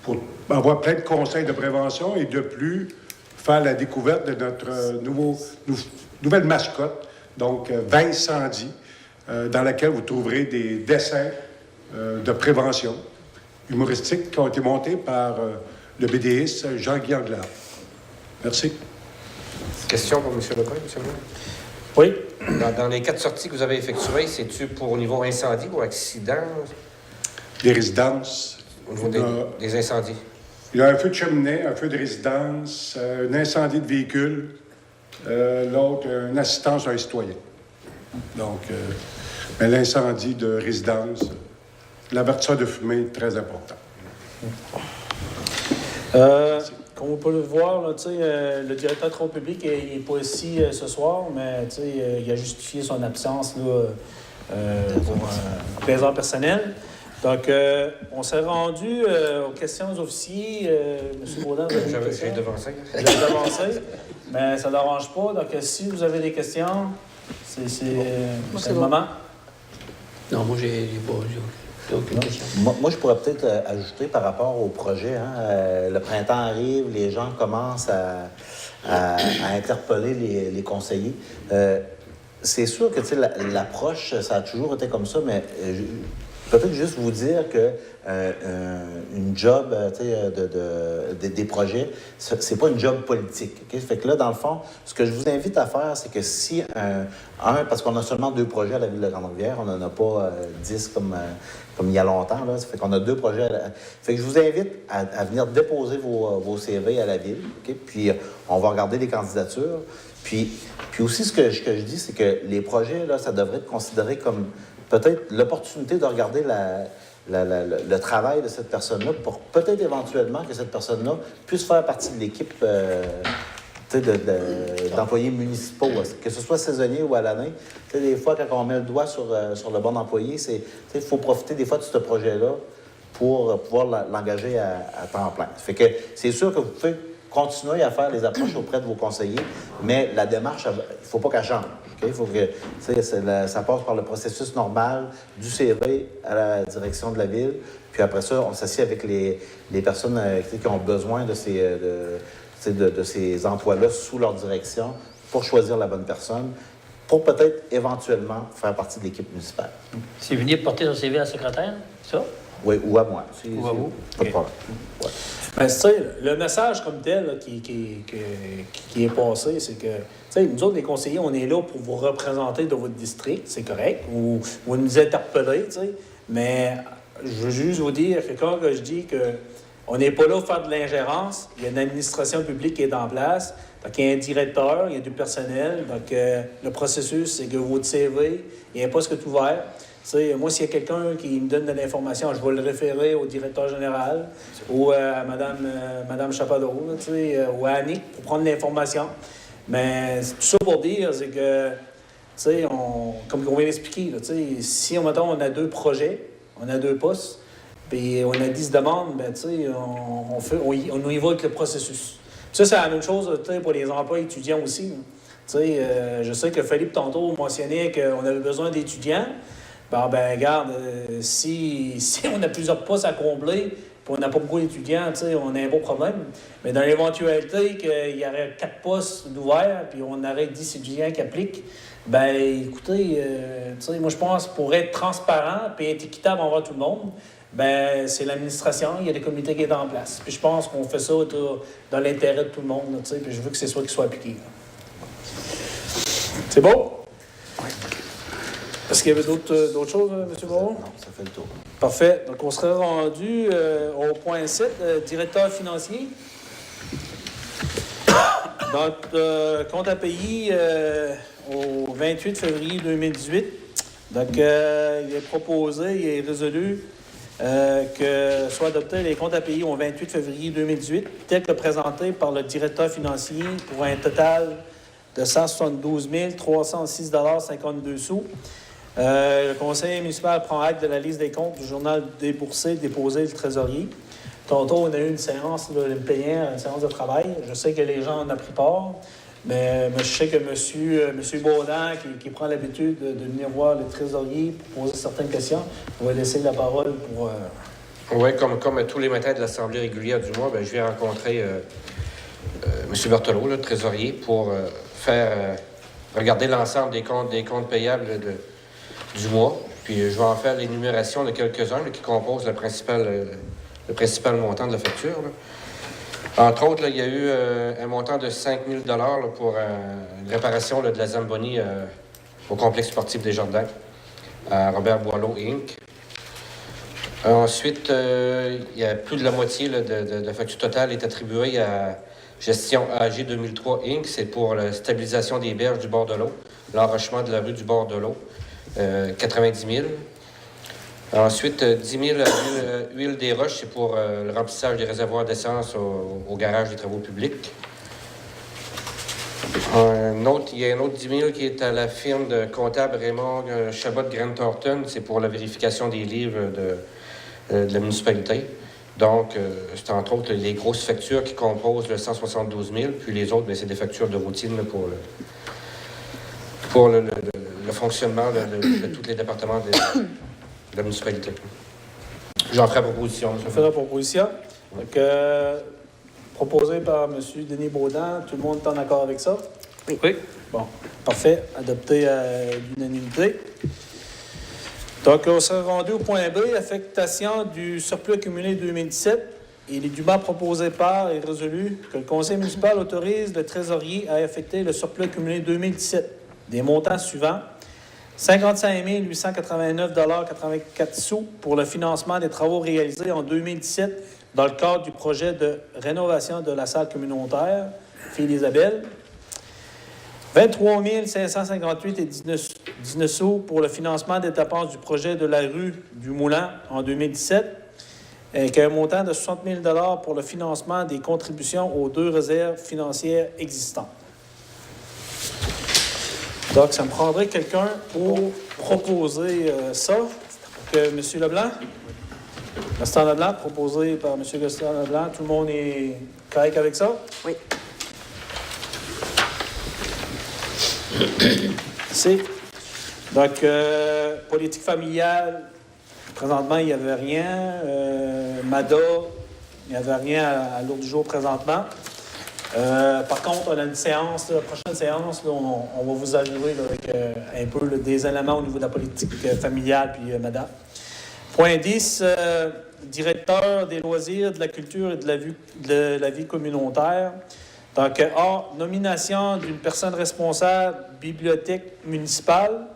pour avoir plein de conseils de prévention et de plus, faire la découverte de notre nouvelle mascotte, donc Vincendie, dans laquelle vous trouverez des dessins de prévention humoristiques qui ont été montés par le BDiste Jean-Guy Anglade. Merci. Question pour M. Lebrun, M. Lebrun? Oui. Dans les 4 sorties que vous avez effectuées, c'est-tu pour au niveau incendie ou accident? Des résidences. Au niveau des incendies. Il y a un feu de cheminée, un feu de résidence, un incendie de véhicule, L'autre, une assistance à un citoyen. Donc, mais l'incendie de résidence, l'avertisseur de fumée, très important. Comme vous pouvez le voir, là, le directeur de travaux publics n'est pas ici ce soir, mais il a justifié son absence là, pour raison personnelle. Donc, on s'est rendu aux questions aux officiers. M. Baudin, vous avez des questions? J'ai devancé. Vous avez devancé, mais ça ne dérange pas. Donc, si vous avez des questions, c'est le moment. Non, moi, j'ai aucune question. Moi, je pourrais peut-être ajouter par rapport au projet. Le printemps arrive, les gens commencent à interpeller les conseillers. C'est sûr que l'approche, ça a toujours été comme ça, mais peut-être juste vous dire que une job des projets, c'est pas une job politique. Okay? Fait que là, dans le fond, ce que je vous invite à faire, c'est que si parce qu'on a seulement 2 projets à la Ville de Grande-Rivière, on n'en a pas 10 comme il y a longtemps. Là. Ça fait qu'on a 2 projets. Fait que je vous invite à venir déposer vos CV à la Ville. Okay? Puis on va regarder les candidatures. Puis aussi, ce que je dis, c'est que les projets, là, ça devrait être considéré comme peut-être l'opportunité de regarder le travail de cette personne-là pour peut-être éventuellement que cette personne-là puisse faire partie de l'équipe d'employés municipaux, que ce soit saisonnier ou à l'année. Des fois, quand on met le doigt sur le bon employé, il faut profiter des fois de ce projet-là pour pouvoir l'engager à temps plein. Ça fait que c'est sûr que vous pouvez continuer à faire les approches auprès de vos conseillers, mais la démarche, il ne faut pas qu'elle change. Okay? Il faut que ça passe par le processus normal du CV à la direction de la Ville, puis après ça, on s'assied avec les personnes qui ont besoin de ces emplois-là sous leur direction pour choisir la bonne personne, pour peut-être éventuellement faire partie de l'équipe municipale. C'est venir porter son CV à la secrétaire, ça? Oui, ou à moi. Ou à vous? Pas de problème. Ouais. Ben, le message comme tel là, qui est passé, c'est que nous autres, les conseillers, on est là pour vous représenter dans votre district, c'est correct, ou nous interpeller, mais je veux juste vous dire que quand je dis qu'on n'est pas là pour faire de l'ingérence, il y a une administration publique qui est en place, donc il y a un directeur, il y a du personnel, donc le processus, c'est que votre CV, il y a un poste qui est ouvert. Moi, s'il y a quelqu'un qui me donne de l'information, je vais le référer au directeur général ou à Mme Chapadot ou à Annick pour prendre l'information. Mais tout ça pour dire, c'est que, comme on vient d'expliquer, si on a 2 projets, on a 2 postes, puis on a 10 demandes, ben, on y va avec le processus. Ça, c'est la même chose pour les emplois étudiants aussi. Je sais que Philippe, tantôt, mentionnait qu'on avait besoin d'étudiants. Ben regarde, si on a plusieurs postes à combler, puis on n'a pas beaucoup d'étudiants, on a un beau problème. Mais dans l'éventualité qu'il y aurait 4 postes d'ouverts, puis on aurait 10 étudiants qui appliquent, ben écoutez, moi je pense pour être transparent et être équitable envers tout le monde, ben c'est l'administration, il y a des comités qui sont en place. Puis je pense qu'on fait ça dans l'intérêt de tout le monde, puis je veux que c'est ça qui soit appliqué. C'est bon? Est-ce qu'il y avait d'autres choses, M. Moreau? Non, ça fait le tour. Parfait. Donc, on serait rendu au point 7, directeur financier. Donc, compte à payer au 28 février 2018. Donc, il est proposé, il est résolu que soient adoptés les comptes à payer au 28 février 2018, tels que présentés par le directeur financier pour un total de 172 306,52 $. Le conseil municipal prend acte de la liste des comptes du journal débourssé, déposé le trésorier. Tantôt, on a eu une séance, une séance de travail. Je sais que les gens en ont pris part, mais je sais que M. Baudin, qui prend l'habitude de venir voir le trésorier pour poser certaines questions, on va laisser la parole pour... Oui, comme tous les matins de l'Assemblée régulière du mois, je viens rencontrer M. Berthelot, le trésorier, pour regarder l'ensemble des comptes payables du mois. Puis je vais en faire l'énumération de quelques-uns qui composent le principal montant de la facture. Là. Entre autres, il y a eu un montant de 5 000 $ pour une réparation de la Zamboni au complexe sportif des Jardins, à Robert Boileau, Inc. Ensuite, il y a plus de la moitié de la facture totale est attribuée Gestion AG 2003 Inc., c'est pour la stabilisation des berges du bord de l'eau, l'enrochement de la rue du bord de l'eau, 90 000. Ensuite, 10 000 huile des roches, c'est pour le remplissage des réservoirs d'essence au garage des travaux publics. Il y a un autre 10 000 qui est à la firme de comptable Raymond Chabot Grant Thornton, c'est pour la vérification des livres de la municipalité. Donc, c'est entre autres les grosses factures qui composent le 172 000, puis les autres, c'est des factures de routine là, pour le fonctionnement de tous les départements de la municipalité. J'en ferai proposition. Je fais la proposition. Donc, proposé par M. Denis Baudin. Tout le monde est en accord avec ça? Oui. Bon, parfait. Adopté à l'unanimité. Donc, on s'est rendu au point B, affectation du surplus accumulé 2017. Il est dûment proposé par et résolu que le conseil municipal autorise le trésorier à affecter le surplus accumulé 2017 des montants suivants. 55 889,84 sous pour le financement des travaux réalisés en 2017 dans le cadre du projet de rénovation de la salle communautaire Fille-Isabelle. 23 558,19 sous pour le financement des dépenses du projet de la rue du Moulin en 2017, avec un montant de 60 000 $ pour le financement des contributions aux 2 réserves financières existantes. Donc, ça me prendrait quelqu'un pour proposer ça. M. Leblanc? Gaston Leblanc, proposé par M. Gaston Leblanc. Tout le monde est correct avec ça? Oui. C'est. Donc, politique familiale, présentement, il n'y avait rien. MADA, il n'y avait rien à l'ordre du jour présentement. Par contre, on a une séance, la prochaine séance, là, on va vous arriver là, avec un peu là, des éléments au niveau de la politique familiale puis MADA. Point 10, directeur des loisirs, de la culture et de la vie communautaire. Donc, A, nomination d'une personne responsable, bibliothèque municipale.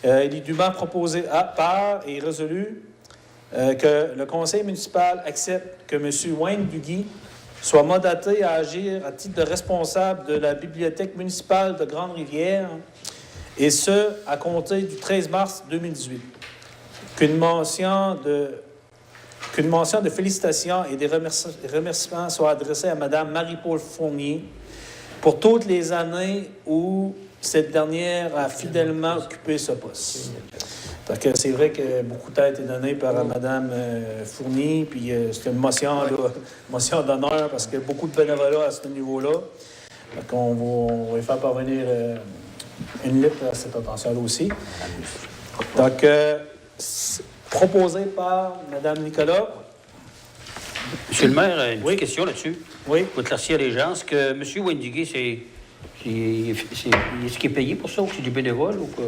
Il est dûment proposé par et résolu que le conseil municipal accepte que M. Wayne Duguy soit mandaté à agir à titre de responsable de la bibliothèque municipale de Grande-Rivière, et ce, à compter du 13 mars 2018. Qu'une mention de félicitations et des remerciements soient adressés à Mme Marie-Paul Fournier pour toutes les années où cette dernière a fidèlement occupé ce poste. Parce que c'est vrai que beaucoup de temps a été donné par Mme Fournier, puis c'est une motion d'honneur parce qu'il y a beaucoup de bénévolat à ce niveau-là. Donc on va faire parvenir une lettre à cette attention-là aussi. Donc, proposé par Mme Nicolas. Monsieur le maire, une petite question là-dessus. Oui. Pour éclaircir les gens, est-ce que M. Wendigui, est-ce qu'il est payé pour ça ou c'est du bénévole ou quoi?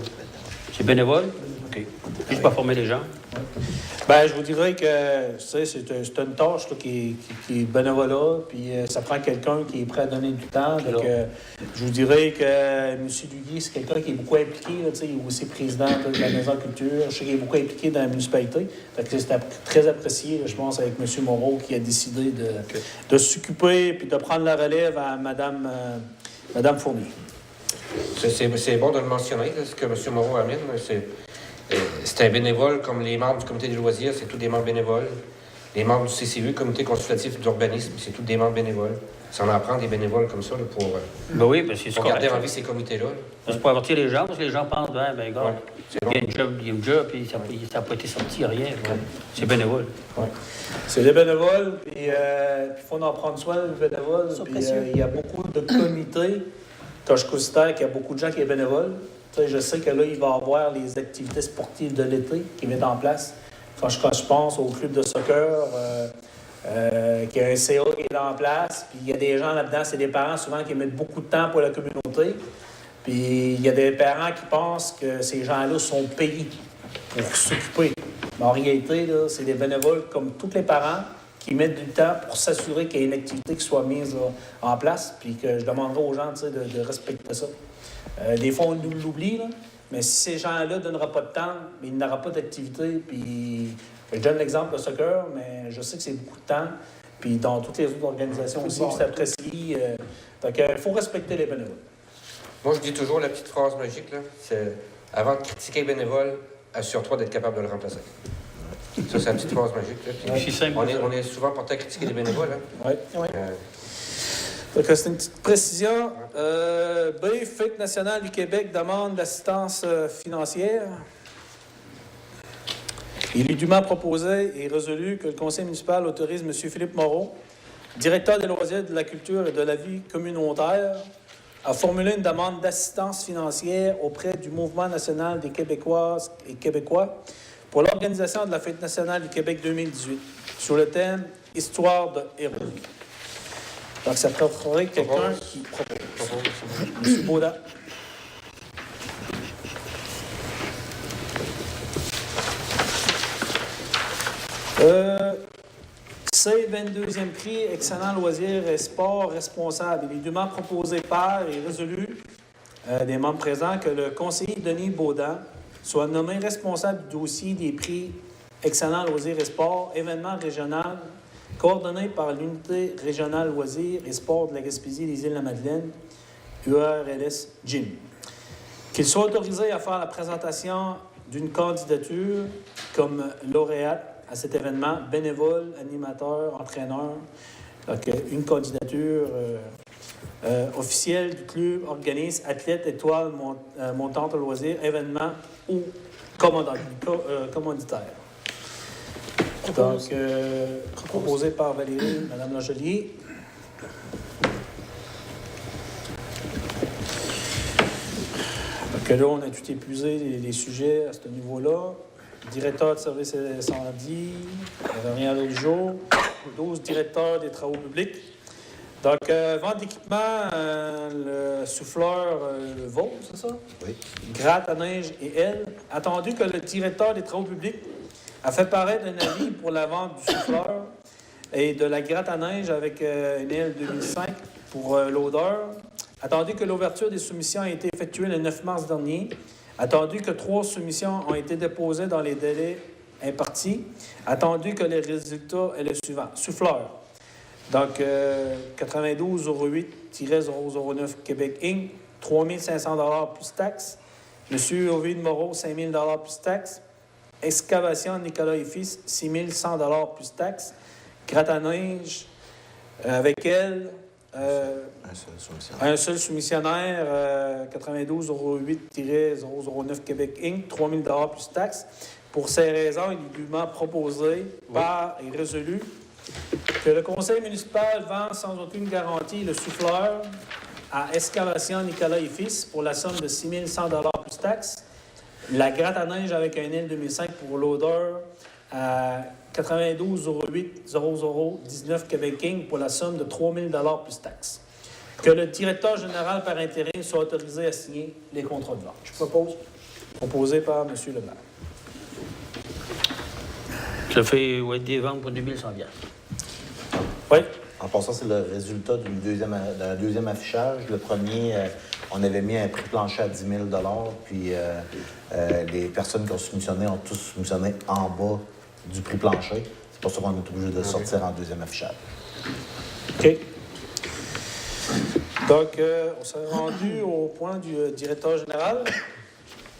C'est bénévole? OK. Juste pour former les gens. Bien, je vous dirais que c'est une tâche là, qui est bénévolat, puis ça prend quelqu'un qui est prêt à donner du temps. Donc, je vous dirais que M. Duguay, c'est quelqu'un qui est beaucoup impliqué. Là, il est aussi président de la Maison de Culture. Je sais qu'il est beaucoup impliqué dans la municipalité. C'est très apprécié, là, je pense, avec M. Moreau qui a décidé de s'occuper puis de prendre la relève à Mme Fournier. C'est bon de le mentionner, là, ce que M. Moreau amène. C'est un bénévole, comme les membres du comité des loisirs, c'est tous des membres bénévoles. Les membres du CCU, comité consultatif d'urbanisme, c'est tous des membres bénévoles. Ça en prend des bénévoles comme ça là, pour garder en vie ces comités-là. C'est pour avertir les gens, parce que les gens pensent, gars, il y a une job, puis ça n'a pas été sorti, rien. Ouais. C'est bénévole. Ouais. C'est des bénévoles, puis il faut en prendre soin, les bénévoles. Puis il y a beaucoup de comités. Quand je considère qu'il y a beaucoup de gens qui sont bénévoles. Je sais que là, il va y avoir les activités sportives de l'été qui mettent en place. Quand je pense au club de soccer, qui a un CA qui est en place, puis il y a des gens là-dedans, c'est des parents souvent qui mettent beaucoup de temps pour la communauté. Puis il y a des parents qui pensent que ces gens-là sont payés pour s'occuper. Mais en réalité, là, c'est des bénévoles comme tous les parents qui mettent du temps pour s'assurer qu'il y ait une activité qui soit mise là, en place, puis que je demanderai aux gens de respecter ça. Des fois, on l'oublie, là, mais si ces gens-là ne donnera pas de temps, il n'y aura pas d'activité. Puis, je donne l'exemple de soccer, mais je sais que c'est beaucoup de temps. Puis dans toutes les autres organisations aussi, c'est apprécié. Donc, il faut respecter les bénévoles. Moi, je dis toujours la petite phrase magique, là, c'est avant de critiquer le bénévole, assure-toi d'être capable de le remplacer. Ça, c'est la petite phrase magique. Là. Puis, C'est simple. on est souvent porté à critiquer les bénévoles. Hein. Oui, oui. Donc, c'est une petite précision. B, Fête nationale du Québec demande d'assistance financière. Il est dûment proposé et résolu que le conseil municipal autorise M. Philippe Moreau, directeur des loisirs, de la culture et de la vie communautaire, à formuler une demande d'assistance financière auprès du Mouvement national des Québécoises et Québécois pour l'organisation de la Fête nationale du Québec 2018, sur le thème « Histoire de héros ». Donc, ça ferait quelqu'un qui propose. M. Baudin. C, 22e prix, excellent loisir et sport responsable. Il est dûment proposé par et résolu des membres présents que le conseiller Denis Baudin soit nommé responsable du dossier des prix excellent loisir et sport, événement régional, coordonné par l'unité régionale loisirs et sport de la Gaspésie des Îles-de-la-Madeleine, URLS GYM. Qu'il soit autorisé à faire la présentation d'une candidature comme lauréate à cet événement, bénévole, animateur, entraîneur. Donc, une candidature officielle du club, organisme, athlète, étoile, montante au loisir, événement ou commanditaire. Donc, proposé par Valérie, Mme Langelier. Donc là, on a tout épuisé les sujets à ce niveau-là. Directeur de services incendie, rien d'autre jour. 12 directeurs des travaux publics. Donc, vente d'équipement, le souffleur Vaud, c'est ça? Oui. Gratte à neige et aile. Attendu que le directeur des travaux publics a fait paraître un avis pour la vente du souffleur et de la gratte à neige avec une aile 2005 pour l'odeur. Attendu que l'ouverture des soumissions a été effectuée le 9 mars dernier. Attendu que 3 soumissions ont été déposées dans les délais impartis. Attendu que les résultats est le suivant. Souffleur. Donc, 9208-009 Québec Inc., 3 500 plus taxes. Monsieur Ovid Moreau, 5 000 plus taxes. Excavation Nicolas et Fils, 6 100 plus taxes. Gratte à neige, avec elle, un seul soumissionnaire, 9208-009 Québec Inc., 3 000 plus taxes. Pour ces raisons, il est dûment proposé par et résolu que le conseil municipal vend sans aucune garantie le souffleur à Excavation Nicolas et Fils pour la somme de 6 100 plus taxes. La gratte à neige avec un L 2005 pour l'odeur à 9208-0019 Québec Inc. pour la somme de 3 000 plus taxes. Que le directeur général par intérim soit autorisé à signer les contrats de vente. Je propose. Proposé par M. Leblanc. Ça fait des ventes pour 2100 $. Oui. En passant, c'est le résultat d'un deuxième affichage. Le premier, on avait mis un prix plancher à 10 000 $, puis les personnes qui ont soumissionné ont tous soumissionné en bas du prix plancher. C'est pour ça qu'on est obligé de sortir en deuxième affichage. OK. Donc, on s'est rendu au point du directeur général.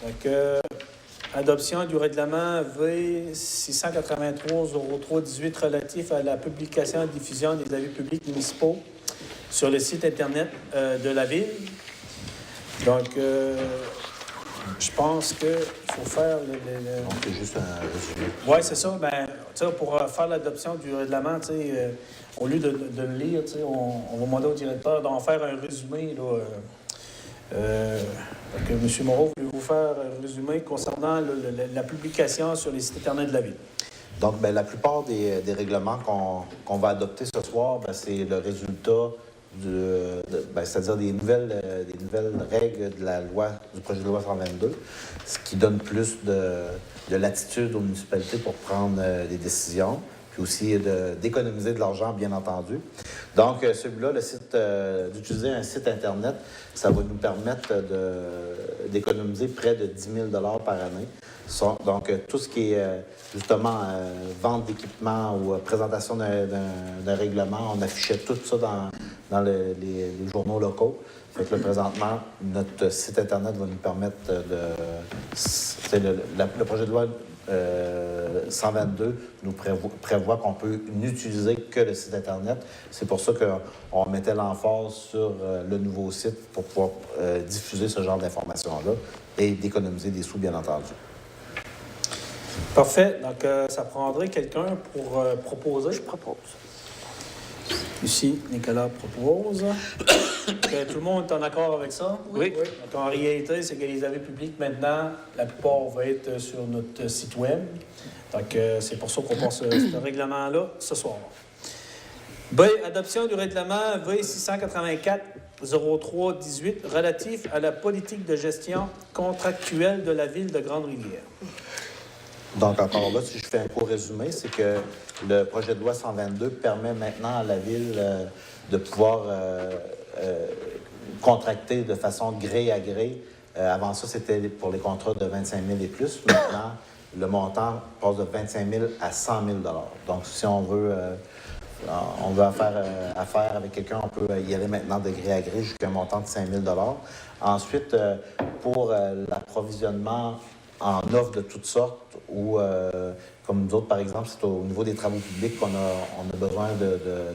Donc, adoption du règlement V683-03-18 relatif à la publication et diffusion des avis publics municipaux sur le site Internet de la Ville. Donc, je pense qu'il faut faire Donc, c'est juste un résumé. Oui, c'est ça. Ben, pour faire l'adoption du règlement, au lieu de le lire, on va demander au directeur d'en faire un résumé. Là, donc, M. Moreau, voulez-vous faire un résumé concernant la publication sur les sites Internet de la Ville? Donc, la plupart des règlements qu'on va adopter ce soir, c'est le résultat c'est-à-dire des nouvelles règles de la loi, du projet de loi 122, ce qui donne plus de latitude aux municipalités pour prendre des décisions, puis aussi d'économiser de l'argent, bien entendu. Donc, celui-là, d'utiliser un site Internet, ça va nous permettre d'économiser près de 10 000 $ par année. Donc, tout ce qui est, justement, vente d'équipement ou présentation d'un règlement, on affichait tout ça dans les journaux locaux. Fait que là, présentement, notre site Internet va nous permettre le projet de loi 122 nous prévoit qu'on peut n'utiliser que le site Internet. C'est pour ça qu'on mettait l'emphase sur le nouveau site pour pouvoir diffuser ce genre d'informations-là et d'économiser des sous, bien entendu. Parfait. Donc, ça prendrait quelqu'un pour proposer. Je propose. Ici, Nicolas propose. Tout le monde est en accord avec ça? Oui. Donc, en réalité, c'est que les avis publics, maintenant, la plupart vont être sur notre site Web. Donc, c'est pour ça qu'on passe ce règlement-là ce soir. B. Adoption du règlement V684-03-18 relatif à la politique de gestion contractuelle de la Ville de Grande-Rivière. Donc, encore là, si je fais un court résumé, c'est que le projet de loi 122 permet maintenant à la Ville de pouvoir contracter de façon gré à gré. Avant ça, c'était pour les contrats de 25 000 et plus. Maintenant, le montant passe de 25 000 à 100 000 $. Donc, si on veut affaire avec quelqu'un, on peut y aller maintenant de gré à gré jusqu'à un montant de 5 000 $. Ensuite, pour l'approvisionnement en offres de toutes sortes ou, comme nous autres, par exemple, c'est au niveau des travaux publics qu'on a besoin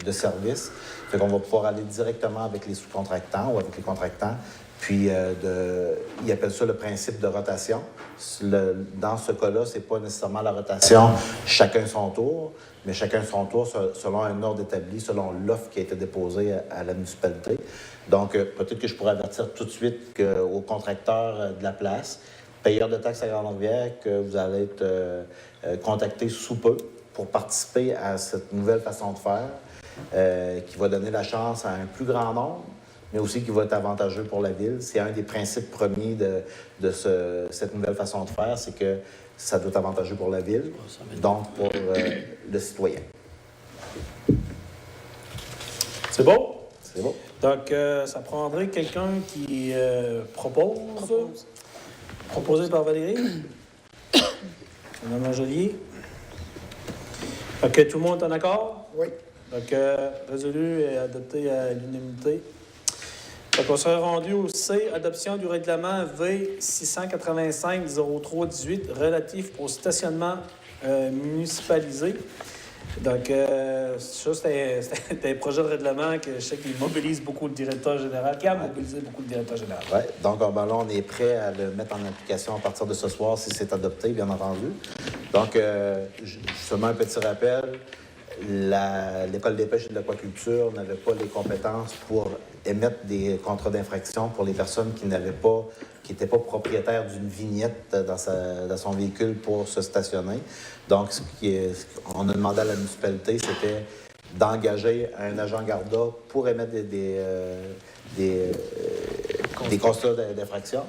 de services. Fait qu'on va pouvoir aller directement avec les sous-contractants ou avec les contractants. Puis, ils appellent ça le principe de rotation. Dans ce cas-là, c'est pas nécessairement la rotation chacun son tour, mais chacun son tour selon un ordre établi, selon l'offre qui a été déposée à la municipalité. Donc, peut-être que je pourrais avertir tout de suite aux contracteurs de la place, payeurs de taxes à Grande-Rivière, que vous allez être contactés sous peu pour participer à cette nouvelle façon de faire qui va donner la chance à un plus grand nombre, mais aussi qui va être avantageux pour la Ville. C'est un des principes premiers de cette nouvelle façon de faire, c'est que ça doit être avantageux pour la Ville, donc pour le citoyen. C'est bon? C'est bon? Donc, ça prendrait quelqu'un qui propose. Proposé par Valérie. Madame Angelier. OK, tout le monde est en accord? Oui. Donc, résolu et adopté à l'unanimité. Donc, on serait rendu au C, adoption du règlement V685-03-18 relatif au stationnement municipalisé. Donc, ça, c'était un projet de règlement que je sais qu'il mobilise beaucoup le directeur général, qui a mobilisé beaucoup le directeur général. Oui, donc là, on est prêt à le mettre en application à partir de ce soir si c'est adopté, bien entendu. Donc, seulement un petit rappel, l'École des pêches et de l'aquaculture n'avait pas les compétences pour émettre des contrats d'infraction pour les personnes qui n'étaient pas propriétaires d'une vignette dans son véhicule pour se stationner. Donc, on a demandé à la municipalité, c'était d'engager un agent Garda pour émettre des constats d'infraction.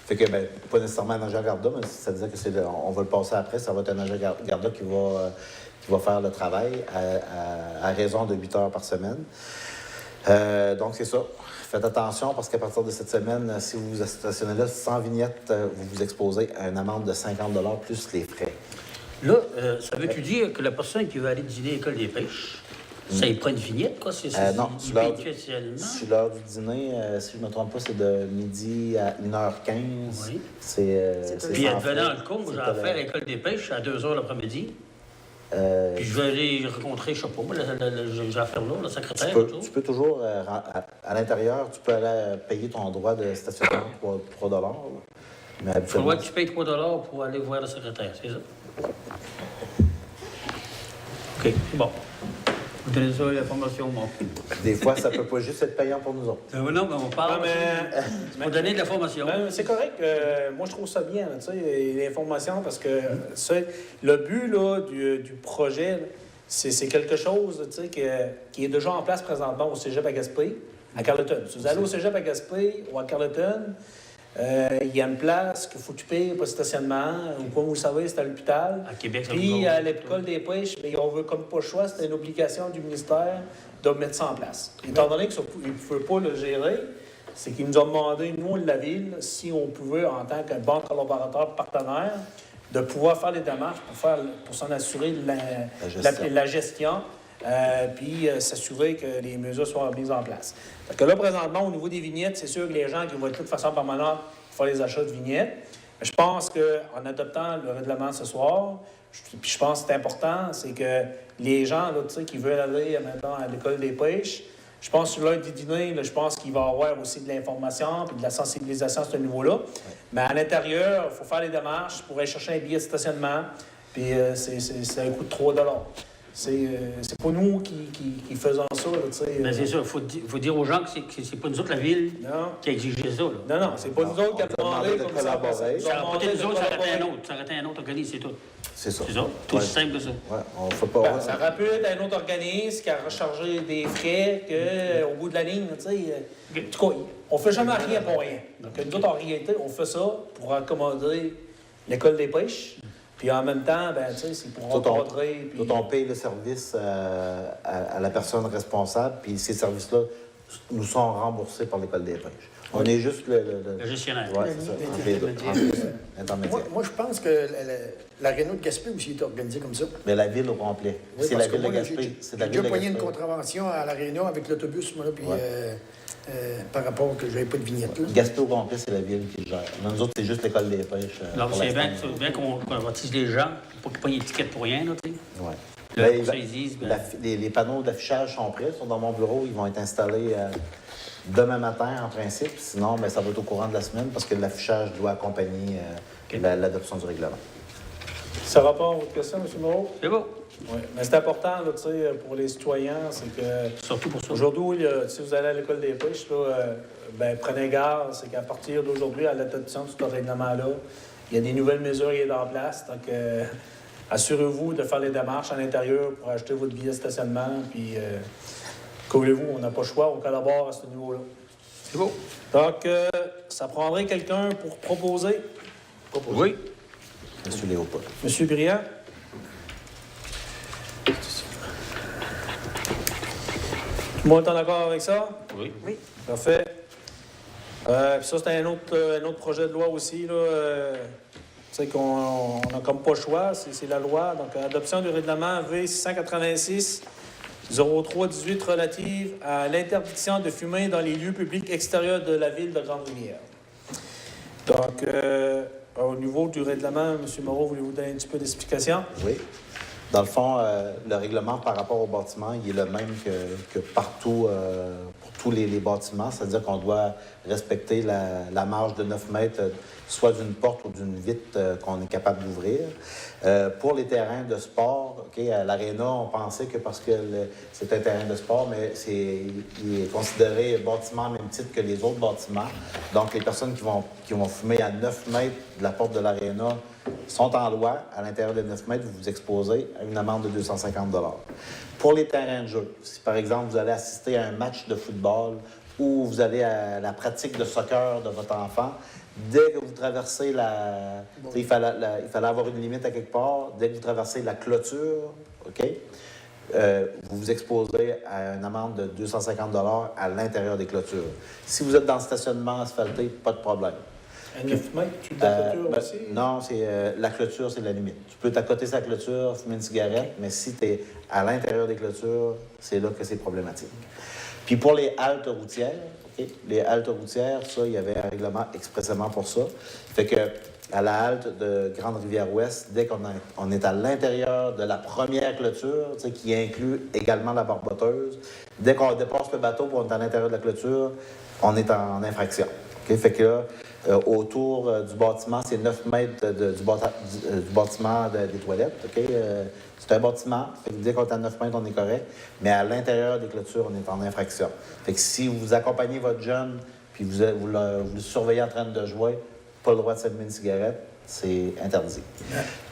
Fait que, pas nécessairement un agent Garda, mais ça veut dire que on va le passer après, ça va être un agent Garda qui va faire le travail à raison de 8 heures par semaine. Donc, c'est ça. Faites attention parce qu'à partir de cette semaine, si vous vous stationnez là sans vignette, vous vous exposez à une amende de 50 $ plus les frais. Là, ça veut-tu dire que la personne qui veut aller dîner à l'école des pêches, ça y prend une vignette, quoi? Non, sur l'heure du dîner, si je ne me trompe pas, c'est de midi à 1h15. Oui. Puis advenant le coup, moi, j'ai affaire à l'école des pêches à 2h l'après-midi. Puis je vais aller rencontrer, je ne sais pas, moi, j'ai affaire là, le secrétaire. Tu peux toujours, à l'intérieur, tu peux aller payer ton droit de stationnement pour 3 $. Mais il faut que tu payes 3 $ pour aller voir le secrétaire, c'est ça? OK, bon. Vous donnez ça l'information, moi. Des fois, ça ne peut pas juste être payant pour nous autres. Non, mais on parle. Pour donner de l'information. C'est correct. Moi, je trouve ça bien, tu sais, l'information, parce que le but là, du projet, c'est quelque chose, tu sais, qui est déjà en place présentement au Cégep à Gaspé, à Carleton. Si vous allez au Cégep à Gaspé ou à Carleton, il y a une place qu'il faut que tu payes pour le stationnement. Ou comme vous le savez, c'est à l'hôpital. À Québec, puis à l'école des pêches, mais on veut comme pas le choix, c'était une obligation du ministère de mettre ça en place. Étant donné qu'ils ne peuvent pas le gérer, c'est qu'ils nous ont demandé, nous, la Ville, si on pouvait, en tant que bon collaborateur partenaire, de pouvoir faire les démarches pour s'en assurer la gestion, puis s'assurer que les mesures soient mises en place. Parce que là, présentement, au niveau des vignettes, c'est sûr que les gens qui vont être là de façon permanente pour faire les achats de vignettes, je pense qu'en adoptant le règlement ce soir, puis je pense que c'est important, c'est que les gens là, qui veulent aller maintenant à l'école des pêches, je pense que sur l'heure du dîner, là, je pense qu'il va y avoir aussi de l'information et de la sensibilisation à ce niveau-là. Ouais. Mais à l'intérieur, il faut faire les démarches pour aller chercher un billet de stationnement, puis c'est un coût de 3 $. C'est pas nous qui faisons ça. Mais c'est ça, il faut dire aux gens que c'est pas nous autres, la ville, qui a exigé ça. Là. Non, c'est pas nous autres qui avons demandé de collaborer. Ça aurait peut-être nous autres, ça aurait été un autre organisme, c'est tout. C'est ça. C'est ça, tout aussi simple que ça. Ouais, on fait pas... ça aurait pu être un autre organisme qui a rechargé des frais qu'au bout de la ligne, tu sais. En tout cas, on fait jamais rien pour rien. Donc, nous autres, en réalité, on fait ça pour accommoder l'école des pêches. Puis en même temps, ben, tu sais, c'est pour encadrer. Puis... on paye le service à la personne responsable, puis ces services-là nous sont remboursés par l'École des pêches. On est juste le gestionnaire. Oui, c'est ça. Moi, je pense que l'aréna de Gaspé aussi est organisée comme ça. Mais la ville au complet. Oui, c'est la ville de Gaspé. J'ai déjà poigné une contravention à l'aréna avec l'autobus, moi, là, puis... par rapport que j'avais pas de vignette. Là. Gaspé au complet, c'est la ville qui le gère. Nous autres, c'est juste l'école des pêches. Alors, c'est bien qu'on convertisse les gens pour qu'ils prennent l'étiquette pour rien, là, tu sais. Oui. Les panneaux d'affichage sont prêts, sont dans mon bureau. Ils vont être installés demain matin, en principe. Sinon, ben, ça va être au courant de la semaine parce que l'affichage doit accompagner l'adoption du règlement. Ça répond à votre question, M. Moreau? C'est beau. Oui, mais c'est important là, pour les citoyens, c'est que... Surtout pour ça. Aujourd'hui, si vous allez à l'école des pêches, là, prenez garde, c'est qu'à partir d'aujourd'hui, à l'adoption de ce règlement-là, il y a des nouvelles mesures qui sont en place. Donc, assurez-vous de faire les démarches à l'intérieur pour acheter votre billet de stationnement. Puis, coulez-vous, on n'a pas le choix, on collabore à ce niveau-là. C'est beau. Donc, ça prendrait quelqu'un pour proposer. Oui. M. Léopold. M. Briand. Tout le monde est en accord avec ça? Oui. Oui. Parfait. Ça, c'est un autre projet de loi aussi. Tu sais qu'on n'a comme pas le choix, c'est la loi. Donc, adoption du règlement V686 03-18 relative à l'interdiction de fumer dans les lieux publics extérieurs de la ville de Grande-Rivière. Donc, au niveau du règlement, M. Moreau, voulez-vous donner un petit peu d'explication? Oui. Dans le fond, le règlement par rapport au bâtiment, il est le même que partout pour tous les bâtiments. C'est-à-dire qu'on doit respecter la marge de 9 mètres, soit d'une porte ou d'une vitre qu'on est capable d'ouvrir. Pour les terrains de sport, à l'Aréna, on pensait que parce que c'est un terrain de sport, mais il est considéré bâtiment au même titre que les autres bâtiments. Donc, les personnes qui vont fumer à 9 mètres de la porte de l'Aréna sont en loi. À l'intérieur de 9 mètres, vous vous exposez à une amende de 250 $. Pour les terrains de jeu, si par exemple vous allez assister à un match de football ou vous allez à la pratique de soccer de votre enfant, dès que vous traversez il fallait avoir une limite à quelque part. Dès que vous traversez la clôture, vous vous exposez à une amende de 250 $ à l'intérieur des clôtures. Si vous êtes dans le stationnement asphalté, pas de problème. À 9 mètres, tu ta clôture aussi? Non, la clôture, c'est la limite. Tu peux t'accoter sa clôture, fumer une cigarette, mais si tu es à l'intérieur des clôtures, c'est là que c'est problématique. Puis pour les haltes routières, les haltes routières, ça, il y avait un règlement expressément pour ça. Fait que à la halte de Grande-Rivière-Ouest, dès qu'on est à l'intérieur de la première clôture, qui inclut également la barboteuse, dès qu'on dépasse le bateau pour être à l'intérieur de la clôture, on est en infraction. Fait que là, autour du bâtiment, c'est 9 mètres du bâtiment des toilettes. C'est un bâtiment. Fait que dès qu'on est à 9 mètres, on est correct. Mais à l'intérieur des clôtures, on est en infraction. Fait que si vous accompagnez votre jeune puis vous le surveillez en train de jouer, pas le droit de s'allumer une cigarette, c'est interdit.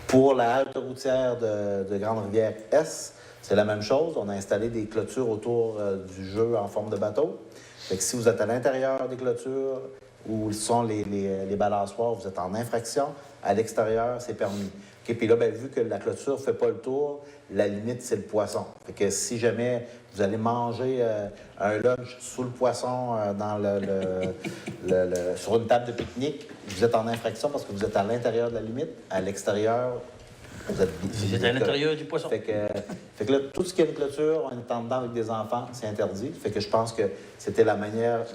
Pour la halte routière de Grande-Rivière-Est, c'est la même chose. On a installé des clôtures autour du jeu en forme de bateau. Fait que si vous êtes à l'intérieur des clôtures, où sont les balançoires, vous êtes en infraction. À l'extérieur, c'est permis. OK, puis là, ben, vu que la clôture ne fait pas le tour, la limite, c'est le poisson. Fait que si jamais vous allez manger un lunch sous le poisson dans sur une table de pique-nique, vous êtes en infraction parce que vous êtes à l'intérieur de la limite. À l'extérieur, vous êtes à l'intérieur du poisson. Fait que là, tout ce qui est une clôture, on est en dedans avec des enfants, c'est interdit. Fait que je pense que c'était la meilleure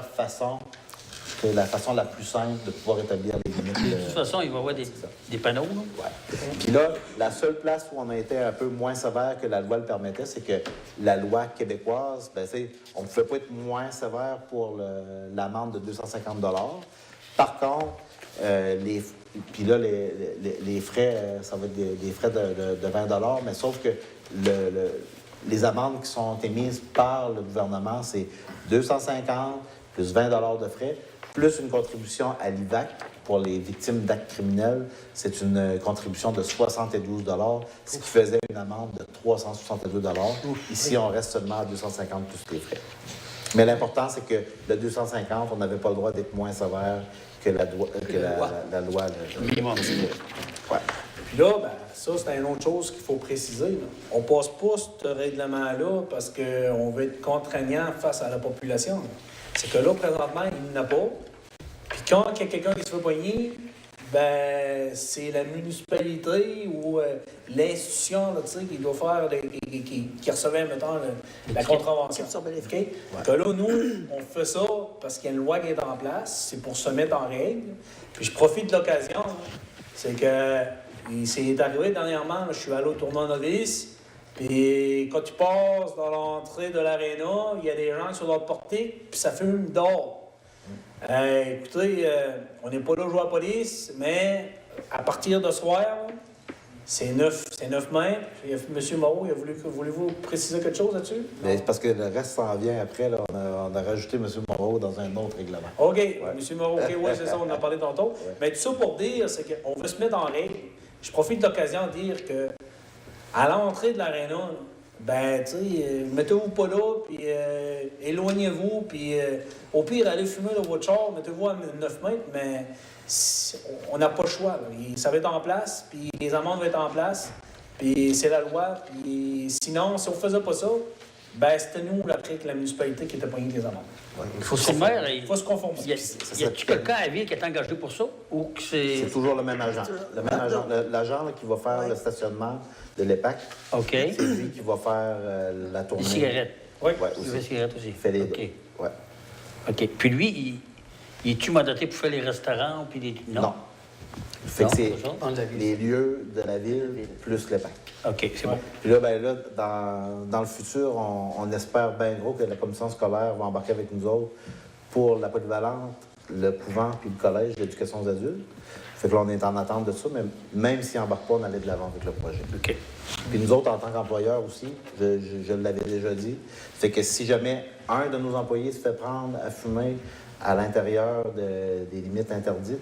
façon, la façon la plus simple de pouvoir établir les limites. De toute façon, il va y avoir des panneaux. Là. Ouais. Puis là, la seule place où on a été un peu moins sévère que la loi le permettait, c'est que la loi québécoise, ben, on ne pouvait pas être moins sévère pour l'amende de 250 $. Par contre, puis là, les frais, ça va être des frais de 20 $, mais sauf que les amendes qui sont émises par le gouvernement, c'est 250 plus 20 $ de frais, plus une contribution à l'IVAC pour les victimes d'actes criminels. C'est une contribution de 72 $, ce qui faisait une amende de 362 $. Ici, on reste seulement à 250 plus les frais. Mais l'important, c'est que le 250, on n'avait pas le droit d'être moins sévère que la loi. Minimum. Ouais. Puis là, ben, ça, c'est une autre chose qu'il faut préciser. Là. On passe pas ce règlement-là parce qu'on veut être contraignant face à la population. Là. C'est que là, présentement, il n'y en a pas. Puis quand il y a quelqu'un qui se fait poigner, ben c'est la municipalité ou l'institution là, qui doit faire, qui recevait, mettons, la contravention. Okay? Que là, nous, on fait ça parce qu'il y a une loi qui est en place, c'est pour se mettre en règle. Puis je profite de l'occasion, c'est que c'est arrivé dernièrement, là, je suis allé au tournoi novice, puis quand tu passes dans l'entrée de l'aréna, il y a des gens qui sont dans le portique, puis ça fume dehors. Écoutez, on n'est pas là jouer à la police, mais à partir de ce soir, c'est 9 mètres. M. Moreau, voulez-vous préciser quelque chose là-dessus? Mais c'est parce que le reste s'en vient après. Là, on a rajouté M. Moreau dans un autre règlement. OK, ouais. M. Moreau, OK, oui, c'est ça, on en a parlé tantôt. Ouais. Mais tout ça pour dire, c'est qu'on veut se mettre en règle. Je profite de l'occasion de dire que à l'entrée de l'aréna, ben, tu sais, mettez-vous pas là, puis éloignez-vous, puis au pire, allez fumer dans votre char, mettez-vous à 9 mètres, mais on n'a pas le choix. Là. Ça va être en place, puis les amendes vont être en place, puis c'est la loi, puis sinon, si on faisait pas ça, ben, c'était nous, après, que la municipalité qui était poignée des amendes. Ouais. Il faut se conformer. Il faut se conformer. Y a-t-il quelqu'un à la ville qui est engagé pour ça? Ou que C'est toujours le même agent. Le même agent. L'agent là, qui va faire le stationnement de l'EPAC, OK. c'est lui qui va faire la tournée. Les cigarettes. Oui, ouais, Il aussi. fait les cigarettes aussi. Il fait les OK. deux. Ouais. OK. Puis lui, il est-tu mandaté pour faire les restaurants? Puis les... Non. Fait Non, que c'est pas ça? Dans la ville. les lieux de la ville plus l'EPAC. OK, c'est bon. Puis là, ben là, dans le futur, on espère bien gros que la commission scolaire va embarquer avec nous autres pour la polyvalente, le couvent puis le collège d'éducation aux adultes. Fait que là, on est en attente de ça, mais même s'ils n'embarquent pas, on allait de l'avant avec le projet. OK. Puis nous autres, en tant qu'employeurs aussi, je l'avais déjà dit, c'est que si jamais un de nos employés se fait prendre à fumer à l'intérieur des limites interdites,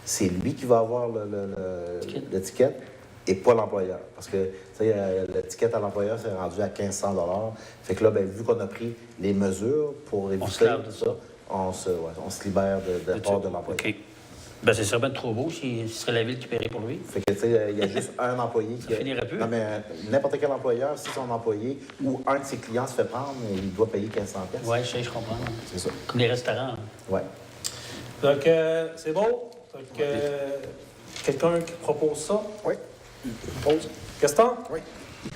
c'est lui qui va avoir l'étiquette et pas l'employeur. Parce que, tu sais, l'étiquette à l'employeur, c'est rendu à 1 500 $. Fait que là, ben, vu qu'on a pris les mesures pour éviter lave de ça, on se libère de la part de l'employeur. OK. Ben, ce serait bien trop beau si ce serait la ville qui paierait pour lui. Fait que, tu sais, il y a juste un employé qui... Ça finirait plus. Non, mais n'importe quel employeur, si son employé ou un de ses clients se fait prendre, il doit payer 1 500 $. Oui, je comprends. C'est ça. Comme les restaurants. Ouais. Donc, c'est bon. Donc, quelqu'un qui propose ça? Oui. Propose. Gaston? Oui.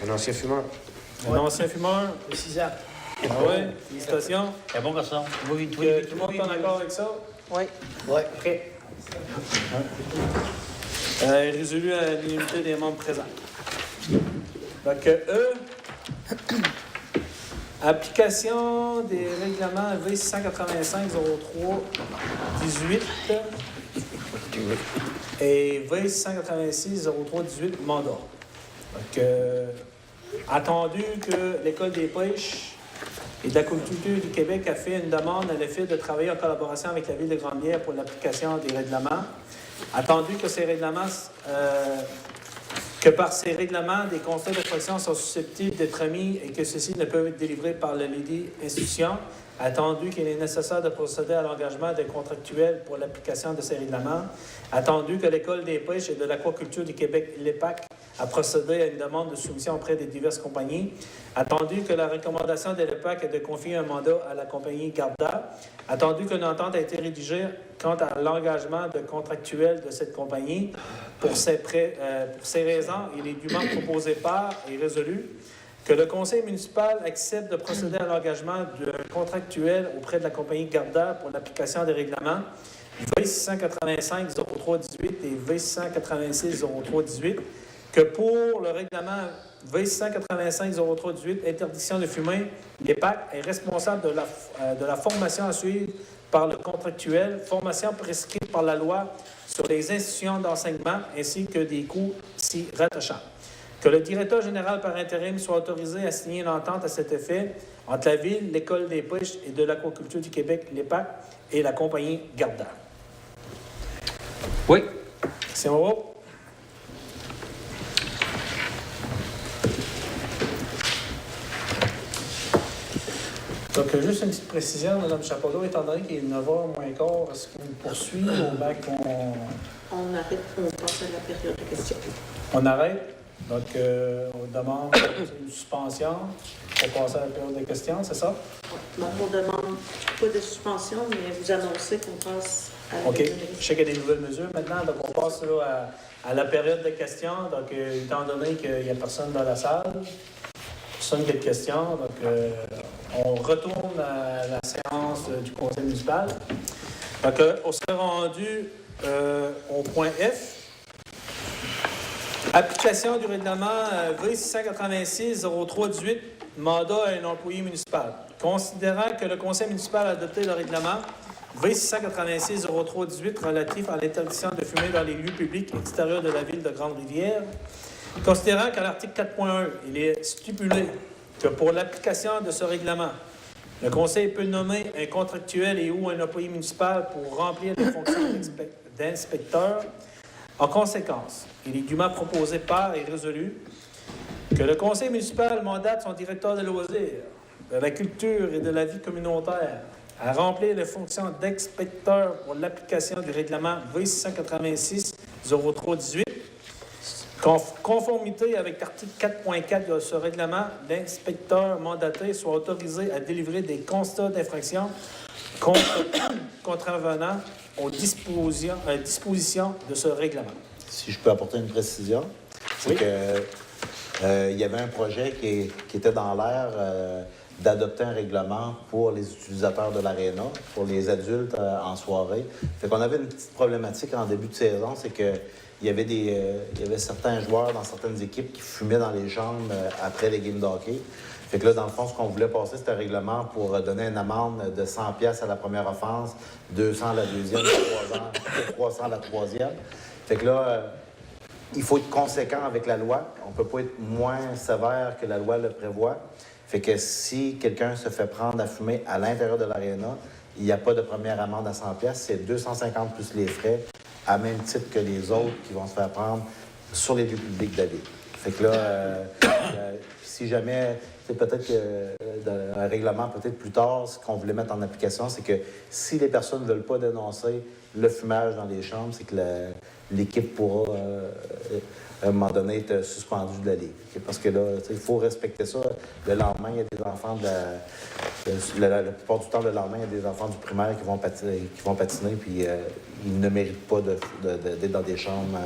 Un ancien fumeur. Un ancien fumeur? Précisable. Ah oui, félicitations. C'est un bon garçon. Tout le monde est en accord avec ça? Oui. Oui. OK. Résolu à l'unanimité des membres présents. Donc, application des règlements V685-03-18 et V686-03-18 mandat. Donc, attendu que l'École des pêches et de l'aquaculture du Québec a fait une demande à l'effet de travailler en collaboration avec la Ville de Grande-Bière pour l'application des règlements. Attendu que ces règlements que par ces règlements, des constats d'infraction sont susceptibles d'être remis et que ceux-ci ne peuvent être délivrés par la ledit institution, attendu qu'il est nécessaire de procéder à l'engagement des contractuels pour l'application de ces règlements, attendu que l'École des pêches et de l'aquaculture du Québec, l'EPAC, a procédé à une demande de soumission auprès des diverses compagnies, attendu que la recommandation de l'EPAC est de confier un mandat à la compagnie Garda, attendu qu'une entente a été rédigée quant à l'engagement de contractuels de cette compagnie. Pour ces raisons, il est dûment proposé par et résolu que le conseil municipal accepte de procéder à l'engagement d'un contractuel auprès de la compagnie Garda pour l'application des règlements V685-03-18 et V686-03-18, que pour le règlement V685-03-18, interdiction de fumer, l'EPAC est responsable de la formation à suivre par le contractuel, formation prescrite par la loi sur les institutions d'enseignement ainsi que des coûts s'y rattachant. Que le directeur général par intérim soit autorisé à signer une entente à cet effet entre la Ville, l'École des pêches et de l'aquaculture du Québec, l'EPAC, et la compagnie Garda. Oui. C'est bon. Donc, juste une petite précision, Mme Chapodeau, étant donné qu'il est 9h moins quart, est-ce qu'on poursuit ou bien qu'on... On arrête, on passe à la période de questions. On arrête? Donc, on demande une suspension pour passer à la période de questions, c'est ça? Donc, on demande pas de suspension, mais vous annoncez qu'on passe à la OK. période de questions. Je sais qu'il y a des nouvelles mesures maintenant, donc on passe là, à la période de questions. Donc, étant donné qu'il n'y a personne dans la salle, personne qui a de questions, donc on retourne à la séance du conseil municipal. Donc, on s'est rendu au point F. Application du règlement V686-03-18, mandat à un employé municipal. Considérant que le conseil municipal a adopté le règlement V686-03-18 relatif à l'interdiction de fumer dans les lieux publics extérieurs de la ville de Grande-Rivière, considérant qu'à l'article 4.1, il est stipulé que pour l'application de ce règlement, le conseil peut nommer un contractuel et ou un employé municipal pour remplir les fonctions d'inspecteur. En conséquence, il est dûment proposé par et résolu que le conseil municipal mandate son directeur de loisirs, de la culture et de la vie communautaire à remplir les fonctions d'inspecteur pour l'application du règlement V686-03-18. Conformité avec l'article 4.4 de ce règlement, l'inspecteur mandaté soit autorisé à délivrer des constats d'infraction contrevenant aux dispositions de ce règlement. Si je peux apporter une précision, c'est Oui. que il y avait un projet qui était dans l'air d'adopter un règlement pour les utilisateurs de l'aréna, pour les adultes en soirée. Fait qu'on avait une petite problématique en début de saison, c'est que il y avait certains joueurs dans certaines équipes qui fumaient dans les chambres après les games de hockey. Fait que là, dans le fond, ce qu'on voulait passer, c'était un règlement pour donner une amende de 100$ à la première offense, 200$ à la deuxième, 300$ à la troisième. Fait que là, il faut être conséquent avec la loi. On ne peut pas être moins sévère que la loi le prévoit. Fait que si quelqu'un se fait prendre à fumer à l'intérieur de l'aréna, il n'y a pas de première amende à 100$, c'est 250 plus les frais, à même titre que les autres qui vont se faire prendre sur les lieux publics de la ville. Fait que là, si jamais, c'est peut-être un règlement peut-être plus tard, ce qu'on voulait mettre en application, c'est que si les personnes ne veulent pas dénoncer le fumage dans les chambres, c'est que l'équipe pourra, à un moment donné, être suspendue de la Ligue. Parce que là, il faut respecter ça. Le lendemain, il y a des enfants la plupart du temps, le lendemain, il y a des enfants du primaire qui vont patiner, puis ils ne méritent pas d'être dans des chambres,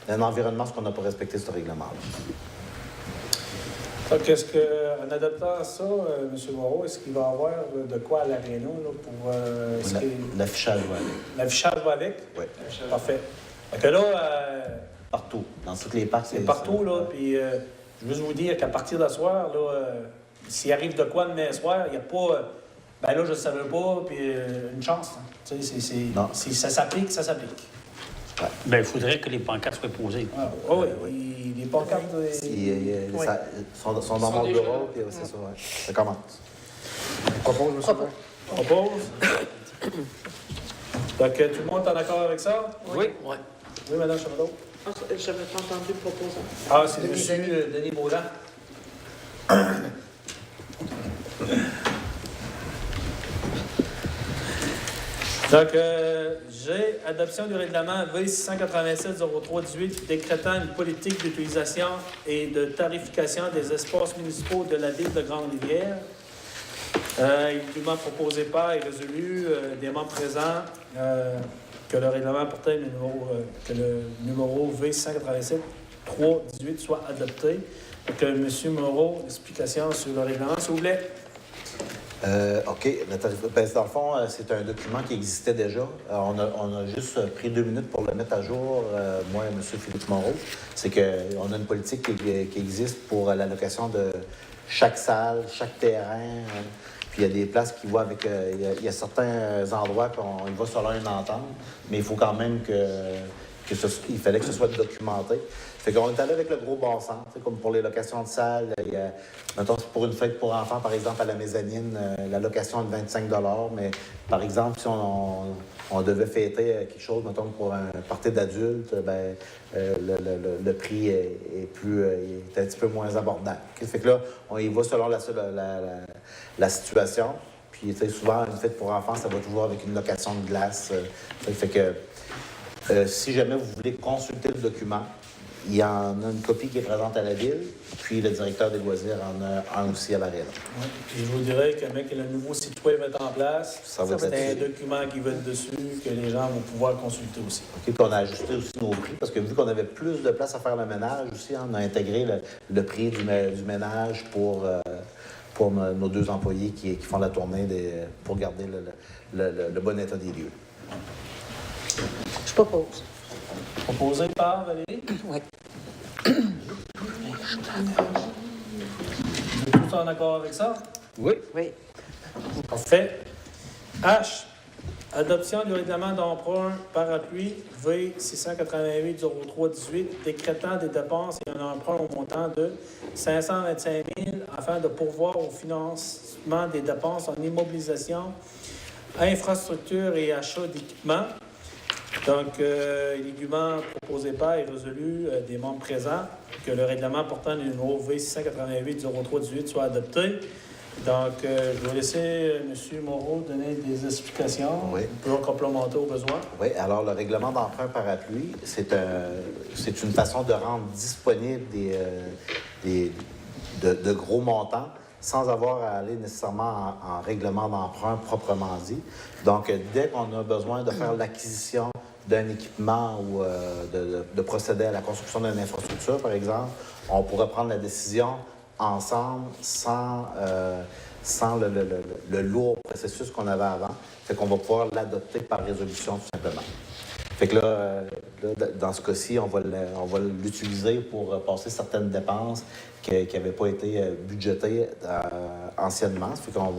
d'un environnement, ce qu'on n'a pas respecté ce règlement-là. Donc, est-ce qu'en adoptant ça, M. Moreau, est-ce qu'il va y avoir de quoi à l'aréna pour... L'affichage va avec. L'affichage va avec? Oui. Parfait. Donc là... partout. Dans tous les parcs, c'est partout, là. Puis, je veux juste vous dire qu'à partir de ce soir, là, s'il arrive de quoi demain soir, il n'y a pas... ben là, je ne savais pas, puis une chance. Hein. Tu sais, si ça s'applique, ça s'applique. Ouais. Bien, il faudrait que les pancartes soient posées. Ah, oui. Les pancartes... sont dans mon bureau, puis c'est ça, ouais. Ça commence. Propose, monsieur. Propose. Donc, tout le monde est en accord avec ça? Oui. Oui. Oui, Mme Chamadot. J'avais pas entendu le proposant. Ah, c'est M. Denis Baudin. Donc, j'ai adoption du règlement V687-03-18 décrétant une politique d'utilisation et de tarification des espaces municipaux de la ville de Grande-Rivière. Il est dûment proposé par et résolu des membres présents que le règlement portant que le numéro V687-3-18 soit adopté. Donc, M. Moreau, explication sur le règlement, s'il vous plaît. OK. Dans le fond, c'est un document qui existait déjà. On a juste pris 2 minutes pour le mettre à jour, moi et M. Philippe Moreau. C'est qu'on a une politique qui existe pour l'allocation de chaque salle, chaque terrain. Puis il y a des places qui voient avec... il y a certains endroits qu'on y va selon une entente, mais il faut quand même il fallait que ce soit documenté. Fait qu'on est allé avec le gros bon sens, comme pour les locations de salles. Mettons, pour une fête pour enfants, par exemple, à la mezzanine, la location est de 25 $, mais par exemple, si on devait fêter quelque chose, mettons, pour un party d'adultes, ben, le prix est un petit peu moins abordable. Fait que là, on y va selon la situation. Puis, souvent, une fête pour enfants, ça va toujours avec une location de glace. Fait que si jamais vous voulez consulter le document, il y en a une copie qui est présente à la ville, puis le directeur des loisirs en a un aussi à l'Arena. Oui. Puis je vous dirais que le nouveau site web est en place. C'est un document qui va être dessus, que les gens vont pouvoir consulter aussi. OK, puis on a ajusté aussi nos prix, parce que vu qu'on avait plus de place à faire le ménage aussi, on a intégré le prix du ménage pour nos 2 employés qui font la tournée pour garder le bon état des lieux. Je propose. Proposé par Valérie? Oui. Vous êtes tous en accord avec ça? Oui. Oui. Parfait. H. Adoption du règlement d'emprunt parapluie V688-03-18 décrétant des dépenses et un emprunt au montant de 525 000 afin de pourvoir au financement des dépenses en immobilisation, infrastructure et achat d'équipements. Donc, l'égument proposé par et résolu des membres présents que le règlement portant le numéro V688-03-18 soit adopté. Donc, je vais laisser M. Moreau donner des explications. Oui. On peut complémenter au besoin. Oui, alors le règlement d'emprunt parapluie, c'est une façon de rendre disponible de gros montants sans avoir à aller nécessairement en règlement d'emprunt proprement dit. Donc, dès qu'on a besoin de faire l'acquisition d'un équipement ou de procéder à la construction d'une infrastructure, par exemple, on pourrait prendre la décision ensemble sans le lourd processus qu'on avait avant. Fait qu'on va pouvoir l'adopter par résolution, tout simplement. Fait que là, dans ce cas-ci, on va l'utiliser pour passer certaines dépenses qui n'avaient pas été budgétées anciennement. Ça fait qu'on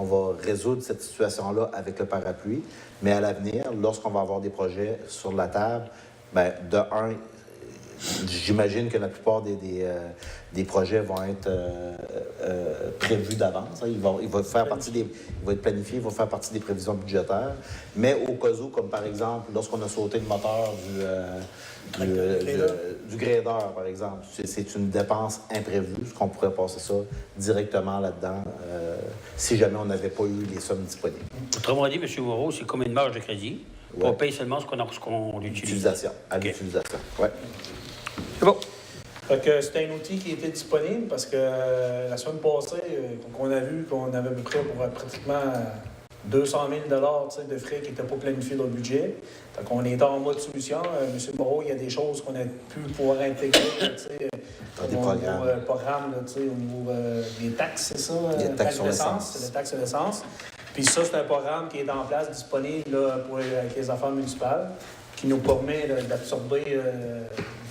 va résoudre cette situation-là avec le parapluie. Mais à l'avenir, lorsqu'on va avoir des projets sur la table, bien, de un, j'imagine que la plupart des projets vont être prévus d'avance. Il va être planifié, il va faire partie des prévisions budgétaires. Mais au cas où, comme par exemple, lorsqu'on a sauté le moteur du grader, par exemple, c'est une dépense imprévue, ce qu'on pourrait passer ça directement là-dedans si jamais on n'avait pas eu les sommes disponibles. Autrement dit, M. Moreau, c'est comme une marge de crédit. Ouais. On paye seulement ce qu'on utilise. L'utilisation, à l'utilisation, oui. C'est bon. Fait que c'est un outil qui était disponible parce que la semaine passée, on a vu qu'on avait à peu près pour pratiquement 200 000 $ de frais qui n'étaient pas planifiés dans le budget. Fait qu'on est en mode solution. M. Moreau, il y a des choses qu'on a pu pouvoir intégrer dans des programmes. Programmes au niveau des taxes, c'est ça? Les taxes sur l'essence. C'est les taxes sur l'essence. Puis ça, c'est un programme qui est en place, disponible là, avec les affaires municipales, qui nous permet d'absorber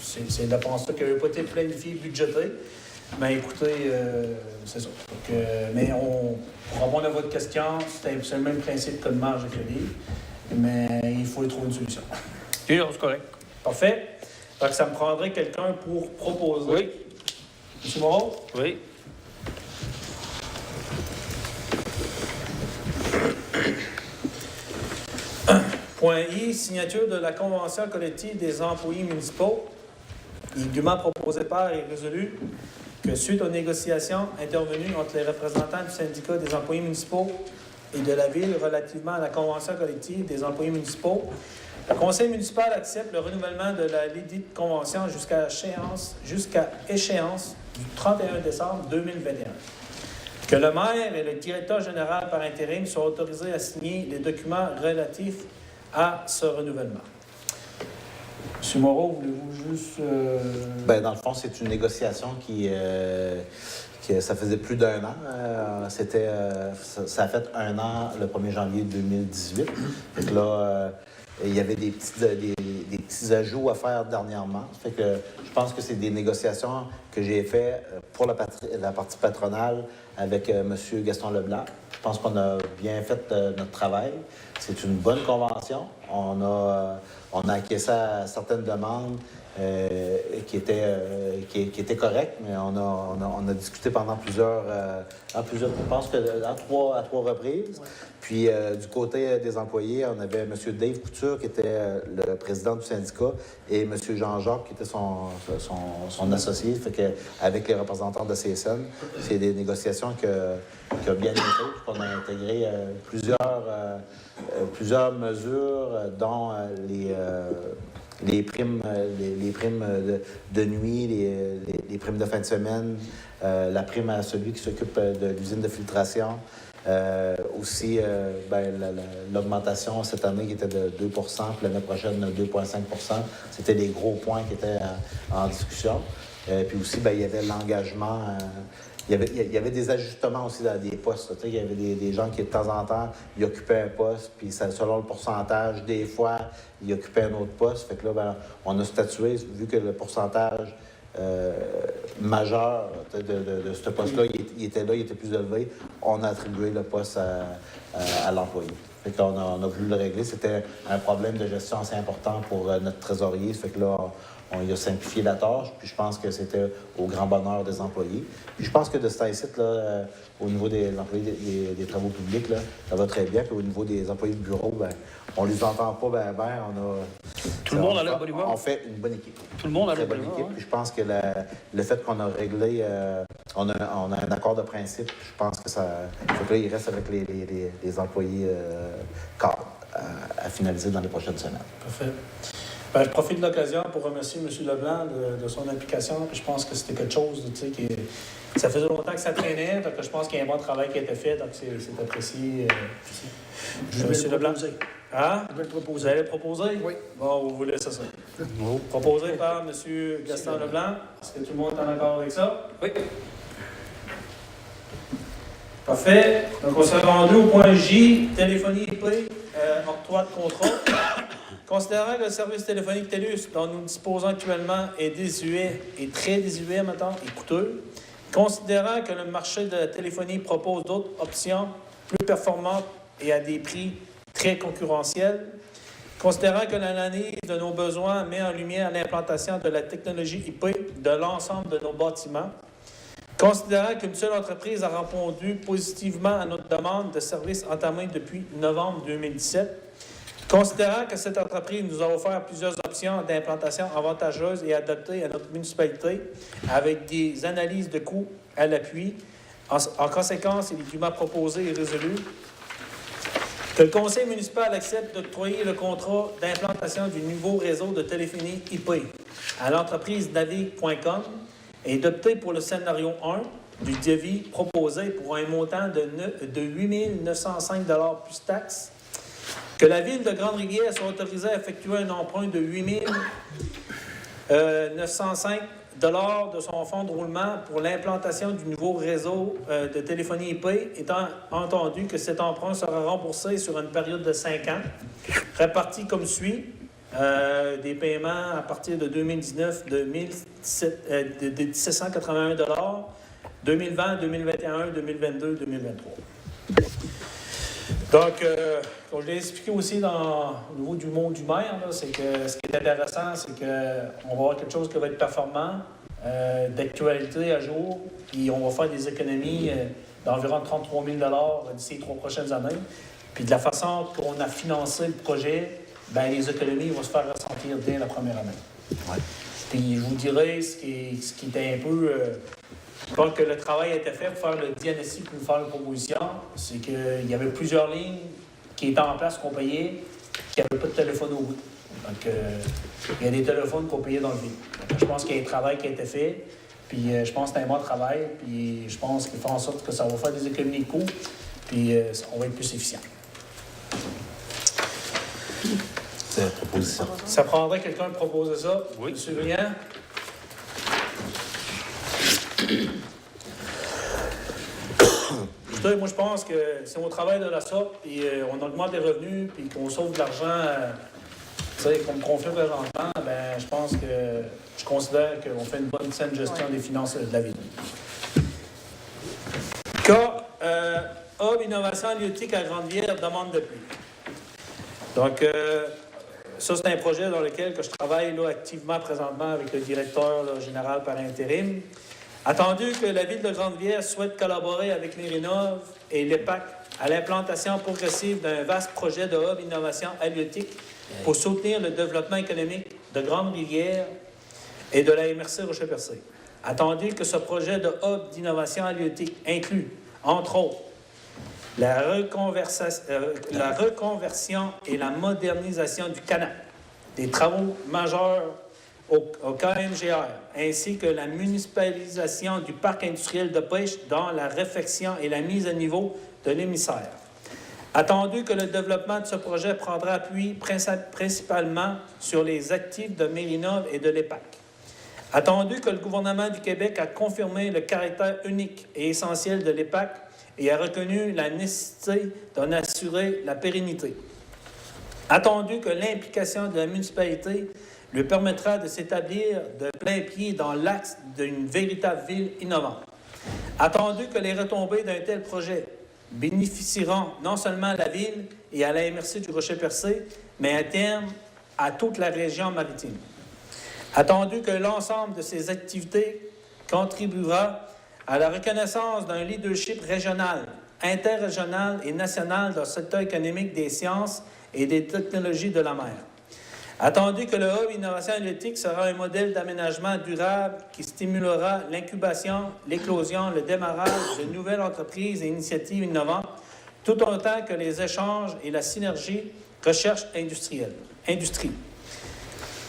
ces dépenses-là qui n'avaient pas été planifiées, budgétées. Mais écoutez, c'est ça. Donc, mais pour répondre à votre question, c'est le même principe que le marge de crédit, mais il faut y trouver une solution. C'est correct. Parfait. Donc, ça me prendrait quelqu'un pour proposer. Oui. M. Moreau? Oui. Point Point I, signature de la convention collective des employés municipaux. Il est dûment proposé par et résolu que suite aux négociations intervenues entre les représentants du syndicat des employés municipaux et de la Ville relativement à la convention collective des employés municipaux, le conseil municipal accepte le renouvellement de la ledite convention jusqu'à échéance du 31 décembre 2021. Que le maire et le directeur général par intérim soient autorisés à signer les documents relatifs à ce renouvellement. M. Moreau, voulez-vous juste... Bien, dans le fond, c'est une négociation qui ça faisait plus d'un an. Ça a fait un an le 1er janvier 2018. Fait que là, il y avait des petits ajouts à faire dernièrement. Fait que je pense que c'est des négociations que j'ai faites pour la partie patronale avec M. Gaston Leblanc. Je pense qu'on a bien fait notre travail. C'est une bonne convention. On a acquiescé à certaines demandes qui étaient correctes, mais on a discuté pendant plusieurs, je pense que à trois reprises. Puis du côté des employés, on avait M. Dave Couture, qui était le président du syndicat, et M. Jean-Jacques, qui était son associé. Fait que, avec les représentants de CSN, c'est des négociations qui ont bien été faites, qu'on a intégré plusieurs mesures, dont les primes de nuit, les primes de fin de semaine, la prime à celui qui s'occupe de l'usine de filtration. Aussi, l'augmentation cette année qui était de 2 puis l'année prochaine de 2,5 c'était les gros points qui étaient en discussion. Puis aussi, il y avait l'engagement. Il y avait des ajustements aussi dans des postes. Il y avait des gens qui, de temps en temps, ils occupaient un poste, puis selon le pourcentage, des fois, ils occupaient un autre poste. Fait que là, on a statué, vu que le pourcentage majeur de ce poste-là, il était plus élevé, on a attribué le poste à l'employé. Fait qu'on on a voulu le régler. C'était un problème de gestion assez important pour notre trésorier. Fait que là, on y a simplifié la tâche, puis je pense que c'était au grand bonheur des employés. Puis je pense que de ce temps-ci, au niveau des employés des travaux publics, là, ça va très bien. Puis au niveau des employés de bureau, on les entend pas Tout le monde a la bonne humeur. On fait une bonne équipe. Tout le monde a la bonne équipe. Puis je pense que le fait qu'on a réglé, on a un accord de principe, je pense que ça. Faut que là, il reste avec les employés cadres à finaliser dans les prochaines semaines. Parfait. Je profite de l'occasion pour remercier M. Leblanc de son implication. Puis je pense que c'était quelque chose, ça faisait longtemps que ça traînait, donc je pense qu'il y a un bon travail qui a été fait, donc c'est apprécié. Je vais le proposer. Hein? Je vais le proposer. Vous allez le proposer? Oui. Bon, vous voulez ça. Proposé par M. Gaston Leblanc. Est-ce que tout le monde est en accord avec ça? Oui. Parfait. Donc, on s'est rendu au point J, téléphonie IP, octroi de contrat. Considérant que le service téléphonique TELUS dont nous disposons actuellement est désuet et très désuet, mettons, et coûteux, considérant que le marché de la téléphonie propose d'autres options plus performantes et à des prix très concurrentiels, considérant que l'analyse de nos besoins met en lumière l'implantation de la technologie IP de l'ensemble de nos bâtiments, considérant qu'une seule entreprise a répondu positivement à notre demande de service entamée depuis novembre 2017, considérant que cette entreprise nous a offert plusieurs options d'implantation avantageuses et adaptées à notre municipalité avec des analyses de coûts à l'appui, en conséquence, il est dûment proposé et résolu que le conseil municipal accepte d'octroyer le contrat d'implantation du nouveau réseau de téléphonie IP à l'entreprise Navigue.com et d'opter pour le scénario 1 du devis proposé pour un montant de 8 905 $ plus taxes. Que la Ville de Grande-Rivière soit autorisée à effectuer un emprunt de 8 905 $ de son fonds de roulement pour l'implantation du nouveau réseau de téléphonie IP, étant entendu que cet emprunt sera remboursé sur une période de 5 ans, réparti comme suit. Des paiements à partir de 2019 de 1781 $, 2020, 2021, 2022, 2023. Donc, comme je l'ai expliqué aussi au niveau du mot du maire, c'est que ce qui est intéressant, c'est qu'on va avoir quelque chose qui va être performant, d'actualité à jour, puis on va faire des économies d'environ 33 000 $ d'ici les 3 prochaines années. Puis de la façon qu'on a financé le projet, bien, les économies vont se faire ressentir dès la première année. Ouais. Puis je vous dirais ce qui était un peu... je pense que le travail a été fait pour faire le diagnostic pour faire une proposition. C'est qu'il y avait plusieurs lignes qui étaient en place qu'on payait, qui n'avaient pas de téléphone au bout. Donc, il y a des téléphones qu'on payait dans le vide. Donc, je pense qu'il y a un travail qui a été fait. Puis je pense que c'est un bon travail. Puis je pense qu'il fait en sorte que ça va faire des économies de coûts. Puis on va être plus efficient. C'est la proposition. Ça prendrait quelqu'un de proposer ça? Oui. M. Briand? Écoutez, moi, je pense que si on travaille de la sorte, puis on augmente les revenus, puis qu'on sauve de l'argent, qu'on fait présentement, ben, je pense que je considère qu'on fait une bonne saine gestion des finances de la ville. Cas, Hub Innovation Halieutique à Grande-Bière demande de plus. Donc, ça, c'est un projet dans lequel que je travaille là, activement présentement avec le directeur là, général par intérim. Attendu que la Ville de Grande-Bière souhaite collaborer avec Mérinov et l'EPAC à l'implantation progressive d'un vaste projet de hub innovation halieutique pour soutenir le développement économique de Grande-Rivière et de la MRC Rocher-Percé. Attendu que ce projet de hub d'innovation halieutique inclut, entre autres, la reconversion et la modernisation du canal, des travaux majeurs au KMGR, ainsi que la municipalisation du parc industriel de pêche dans la réfection et la mise à niveau de l'émissaire. Attendu que le développement de ce projet prendra appui principalement sur les actifs de Mérinov et de l'EPAC. Attendu que le gouvernement du Québec a confirmé le caractère unique et essentiel de l'EPAC et a reconnu la nécessité d'en assurer la pérennité. Attendu que l'implication de la municipalité lui permettra de s'établir de plein pied dans l'axe d'une véritable ville innovante. Attendu que les retombées d'un tel projet bénéficieront non seulement à la ville et à la MRC du Rocher-Percé, mais à terme à toute la région maritime. Attendu que l'ensemble de ces activités contribuera à la reconnaissance d'un leadership régional, interrégional et national dans le secteur économique des sciences et des technologies de la mer. Attendu que le Hub Innovation Halieutique sera un modèle d'aménagement durable qui stimulera l'incubation, l'éclosion, le démarrage de nouvelles entreprises et initiatives innovantes, tout autant que les échanges et la synergie recherche-industrie.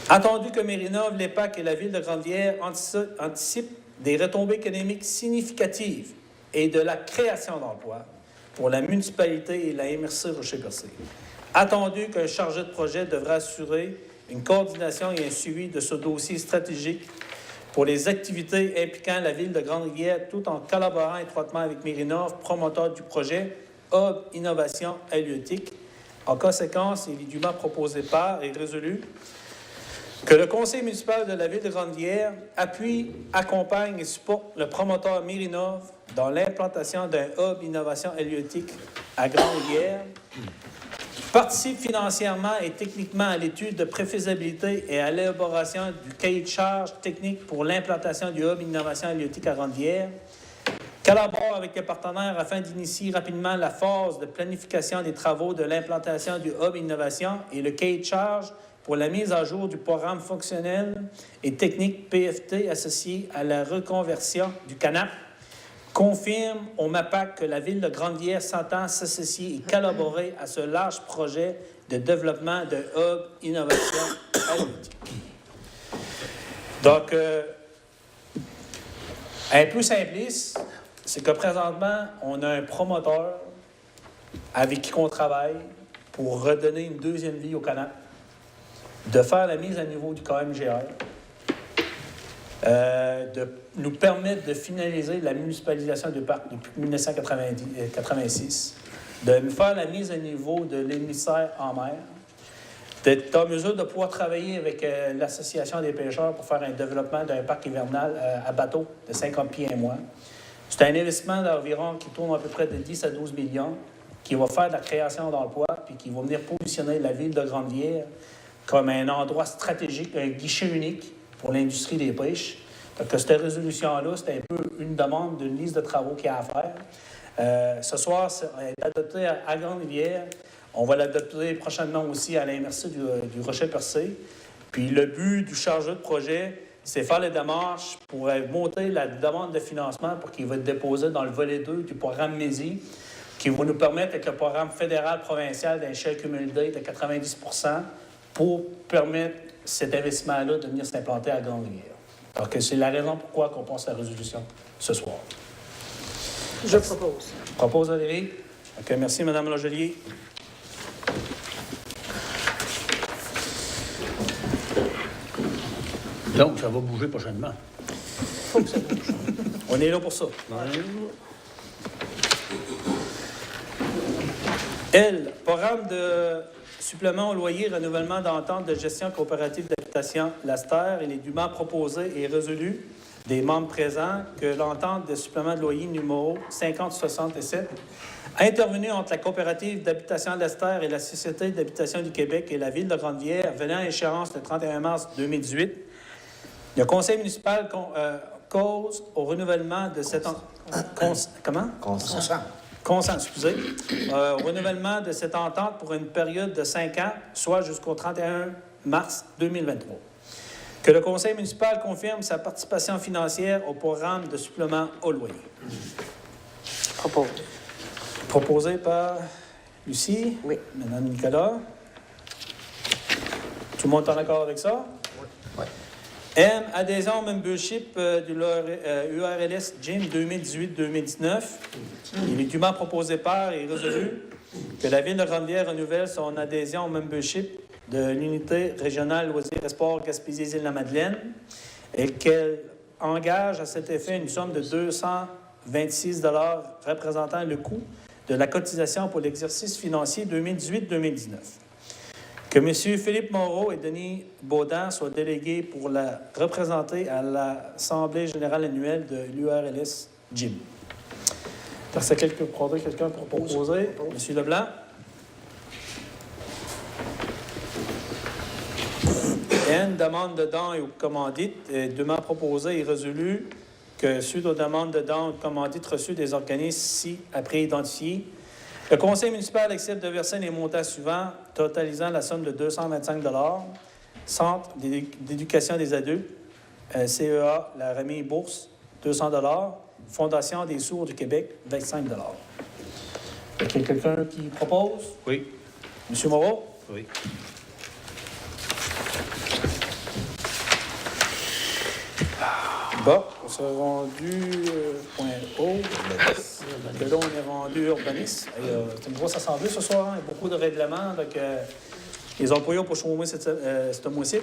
Attendu que Mérinov, l'EPAC et la Ville de Grande-Bière anticipent des retombées économiques significatives et de la création d'emplois pour la municipalité et la MRC Rocher-Percé. Attendu qu'un chargé de projet devra assurer une coordination et un suivi de ce dossier stratégique pour les activités impliquant la Ville de Grande-Rivière, tout en collaborant étroitement avec Mérinov, promoteur du projet Hub Innovation Halieutique. En conséquence, il est dûment proposé par et résolu que le conseil municipal de la Ville de Grande-Rivière appuie, accompagne et supporte le promoteur Mérinov dans l'implantation d'un Hub Innovation Halieutique à Grande-Rivière, participe financièrement et techniquement à l'étude de préfaisabilité et à l'élaboration du cahier de charges techniques pour l'implantation du Hub Innovation Halieutique à Grande-Rivière, collabore avec les partenaires afin d'initier rapidement la phase de planification des travaux de l'implantation du Hub Innovation et le cahier de charges pour la mise à jour du programme fonctionnel et technique PFT associé à la reconversion du CANAP, confirme au MAPAC que la Ville de Grande-Bière s'entend s'associer et collaborer à ce large projet de développement de Hub Innovation Halieutique. Donc, un peu simpliste, c'est que présentement, on a un promoteur avec qui on travaille pour redonner une deuxième vie au CANAP, de faire la mise à niveau du KMGR, de nous permettre de finaliser la municipalisation du parc depuis 1986, de faire la mise à niveau de l'émissaire en mer, d'être en mesure de pouvoir travailler avec l'Association des pêcheurs pour faire un développement d'un parc hivernal à bateau de 50 pieds et moins. C'est un investissement d'environ qui tourne à peu près de 10 à 12 millions, qui va faire de la création d'emplois, puis qui va venir positionner la Ville de Grande-Bière comme un endroit stratégique, un guichet unique pour l'industrie des pêches. Donc, cette résolution-là, c'est un peu une demande d'une liste de travaux qu'il y a à faire. Ce soir, c'est adopté à Grande-Rivière. On va l'adopter prochainement aussi à l'MRC du Rocher-Percé. Puis le but du chargé de projet, c'est faire les démarches pour monter la demande de financement pour qu'il va être déposé dans le volet 2 du programme MESI, qui va nous permettre, avec le programme fédéral-provincial d'un share cumulative de 90 % pour permettre cet investissement-là de venir s'implanter à Grande-Rivière. Donc, c'est la raison pourquoi on passe la résolution ce soir. Je propose. Propose Valérie. OK, merci, Mme Langelier. Donc, ça va bouger prochainement. Faut que ça bouge. On est là pour ça. L, programme de supplément au loyer, renouvellement d'entente de gestion coopérative d'habitation Laster. Il est dûment proposé et résolu des membres présents que l'entente de supplément de loyer numéro 5067 intervenue entre la coopérative d'habitation Laster et la Société d'habitation du Québec et la Ville de Grande-Rivière, venant à échéance le 31 mars 2018. Le conseil municipal cause au renouvellement de cette au renouvellement de cette entente pour une période de 5 ans, soit jusqu'au 31 mars 2023. Que le conseil municipal confirme sa participation financière au programme de supplément au loyer. Proposé par Lucie. Oui. Mme Nicolas. Tout le monde est en accord avec ça? Oui. M, adhésion au membership du URLS Gym 2018-2019. Il est dûment proposé par et résolu que la Ville de Grande-Rivière renouvelle son adhésion au membership de l'unité régionale loisirs et sports Gaspésie-Îles-de-la-Madeleine et qu'elle engage à cet effet une somme de 226 $ représentant le coût de la cotisation pour l'exercice financier 2018-2019. Que M. Philippe Moreau et Denis Baudin soient délégués pour la représenter à l'Assemblée générale annuelle de l'URLS Gym. Est-ce que quelqu'un pour proposer? M. Leblanc? N, demande de dons et aux commandites, dûment proposé et résolu que suite aux demandes de dons et de commandites reçues des organismes ci-après identifiés, le conseil municipal accepte de verser les montants suivants, totalisant la somme de 225 $, Centre d'éducation des adultes, CEA, la remise bourse, 200 $, Fondation des sourds du Québec, 25 $. Est-ce qu'il y a quelqu'un qui propose? Oui. M. Moreau? Oui. Bon, on s'est rendu point O. De là, on est rendu urbanisme. C'est une grosse assemblée ce soir. Il y a beaucoup de règlements. Donc, les employés pour chômer ce mois-ci.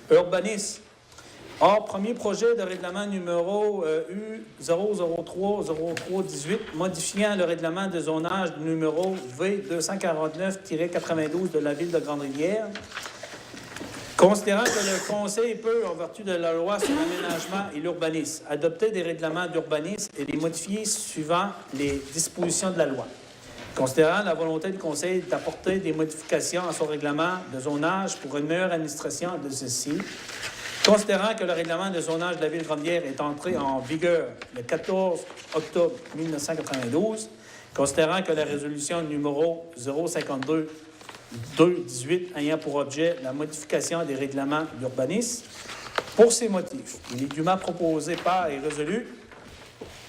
Urbanisme. Or, premier projet de règlement numéro U003-03-18, modifiant le règlement de zonage numéro V249-92 de la Ville de Grande-Rivière. Considérant que le Conseil peut, en vertu de la loi sur l'aménagement et l'urbanisme, adopter des règlements d'urbanisme et les modifier suivant les dispositions de la loi. Considérant la volonté du Conseil d'apporter des modifications à son règlement de zonage pour une meilleure administration de ceci, considérant que le règlement de zonage de la Ville de Grande-Rivière est entré en vigueur le 14 octobre 1992, considérant que la résolution numéro 052-218 ayant pour objet la modification des règlements d'urbanisme. Pour ces motifs, il est dûment proposé par et résolu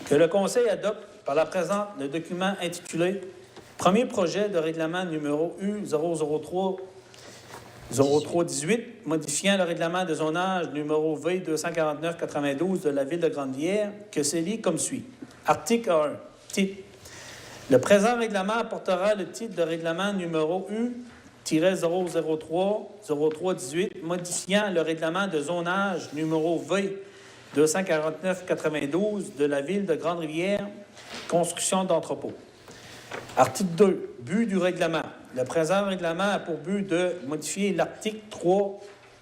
que le Conseil adopte par la présente le document intitulé « Premier projet de règlement numéro U003-18 modifiant le règlement de zonage numéro V249-92 de la Ville de Grande-Rivière » que c'est lit comme suit. Article 1. Titre. Le présent règlement apportera le titre de règlement numéro U-003-03-18 modifiant le règlement de zonage numéro V249-92 de la Ville de Grande-Rivière, construction d'entrepôts. Article 2. But du règlement. Le présent règlement a pour but de modifier l'article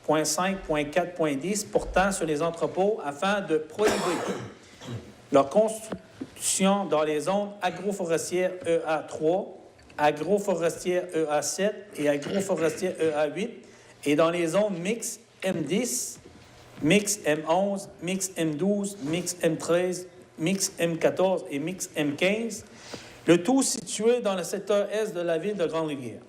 3.5.4.10 portant sur les entrepôts afin de prohiber leur construction dans les zones agroforestières EA3, agroforestières EA7 et agroforestières EA8 et dans les zones mixtes M10, mix M11, mix M12, mix M13, mix M14 et mix M15, le tout situé dans le secteur est de la Ville de Grande-Rivière.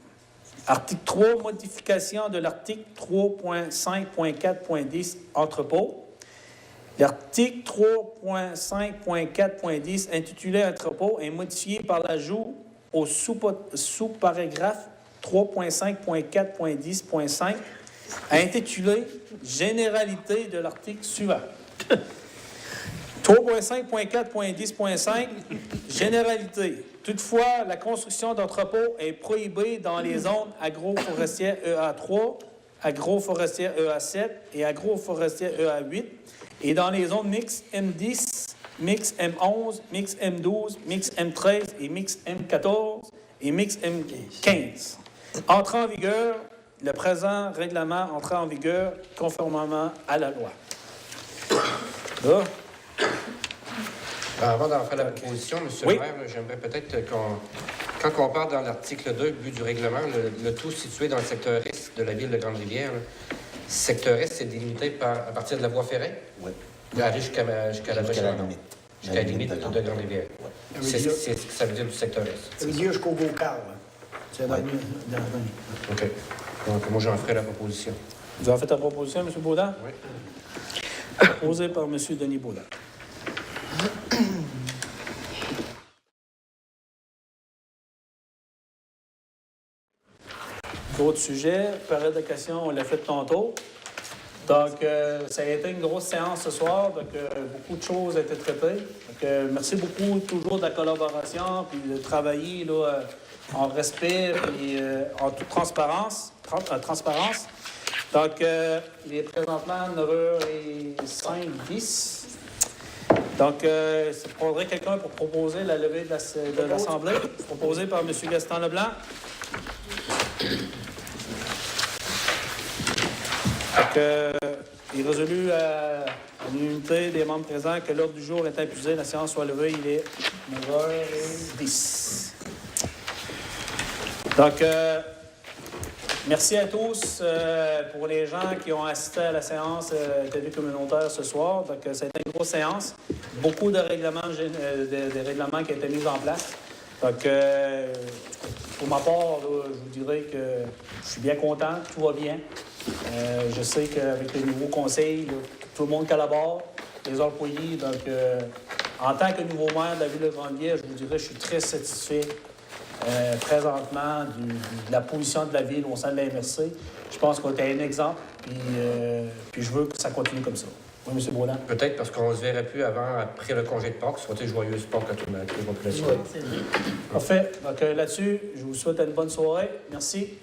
Article 3, modification de l'article 3.5.4.10, entrepôt. L'article 3.5.4.10, intitulé Entrepôt, est modifié par l'ajout au sous-paragraphe 3.5.4.10.5, intitulé Généralité de l'article suivant. 3.5.4.10.5, généralité. Toutefois, la construction d'entrepôts est prohibée dans les zones agroforestières EA3, agroforestières EA7 et agroforestières EA8, et dans les zones mixtes M10, mix M11, mix M12, mix M13 et mix M14 et mix M15. Entrant en vigueur, le présent règlement entra en vigueur conformément à la loi. Là. Avant d'en faire la proposition, M. Oui. le maire, j'aimerais peut-être quand on parle dans l'article 2, but du règlement, le tout situé dans le secteur Est de la ville de Grande-Rivière, le secteur Est, c'est délimité à partir de la voie ferrée? Oui. Aller jusqu'à la Jusqu'à la limite. Jusqu'à la limite de Grande-Rivière. Oui. C'est ce que ça veut dire du secteur Est. Ça veut dire jusqu'au Beaucal. C'est dans Ouais. OK. Donc, moi, j'en ferai la proposition. Vous avez fait la proposition, M. Baudin? Oui. Proposée par M. Denis Baudin. D'autres sujets, période de questions, on l'a fait tantôt. Donc, ça a été une grosse séance ce soir, donc beaucoup de choses ont été traitées. Donc, merci beaucoup toujours de la collaboration, puis de travailler là, en respect et en toute transparence. Donc, il est présentement 9h05-10. Donc, il faudrait quelqu'un pour proposer la levée de l'Assemblée, proposé par M. Gaston Leblanc. Donc, il est résolu à l'unanimité des membres présents que l'ordre du jour est épuisé, la séance soit levée, il est 9h10. Donc, merci à tous pour les gens qui ont assisté à la séance TV communautaire ce soir. Donc, ça a été une grosse séance. Beaucoup de règlements, de règlements qui ont été mis en place. Donc, pour ma part, là, je vous dirais que je suis bien content, tout va bien. Je sais qu'avec les nouveaux conseils, là, tout le monde collabore, les employés. Donc, en tant que nouveau maire de la ville de Grande-Rivière, je vous dirais que je suis très satisfait présentement de la position de la ville au sein de la MRC. Je pense qu'on est un exemple, puis je veux que ça continue comme ça. Oui, M. Baudin? Peut-être parce qu'on ne se verrait plus après le congé de Pâques. Souhaitez joyeuse Pâques à toute la population. Parfait. Donc, là-dessus, je vous souhaite une bonne soirée. Merci.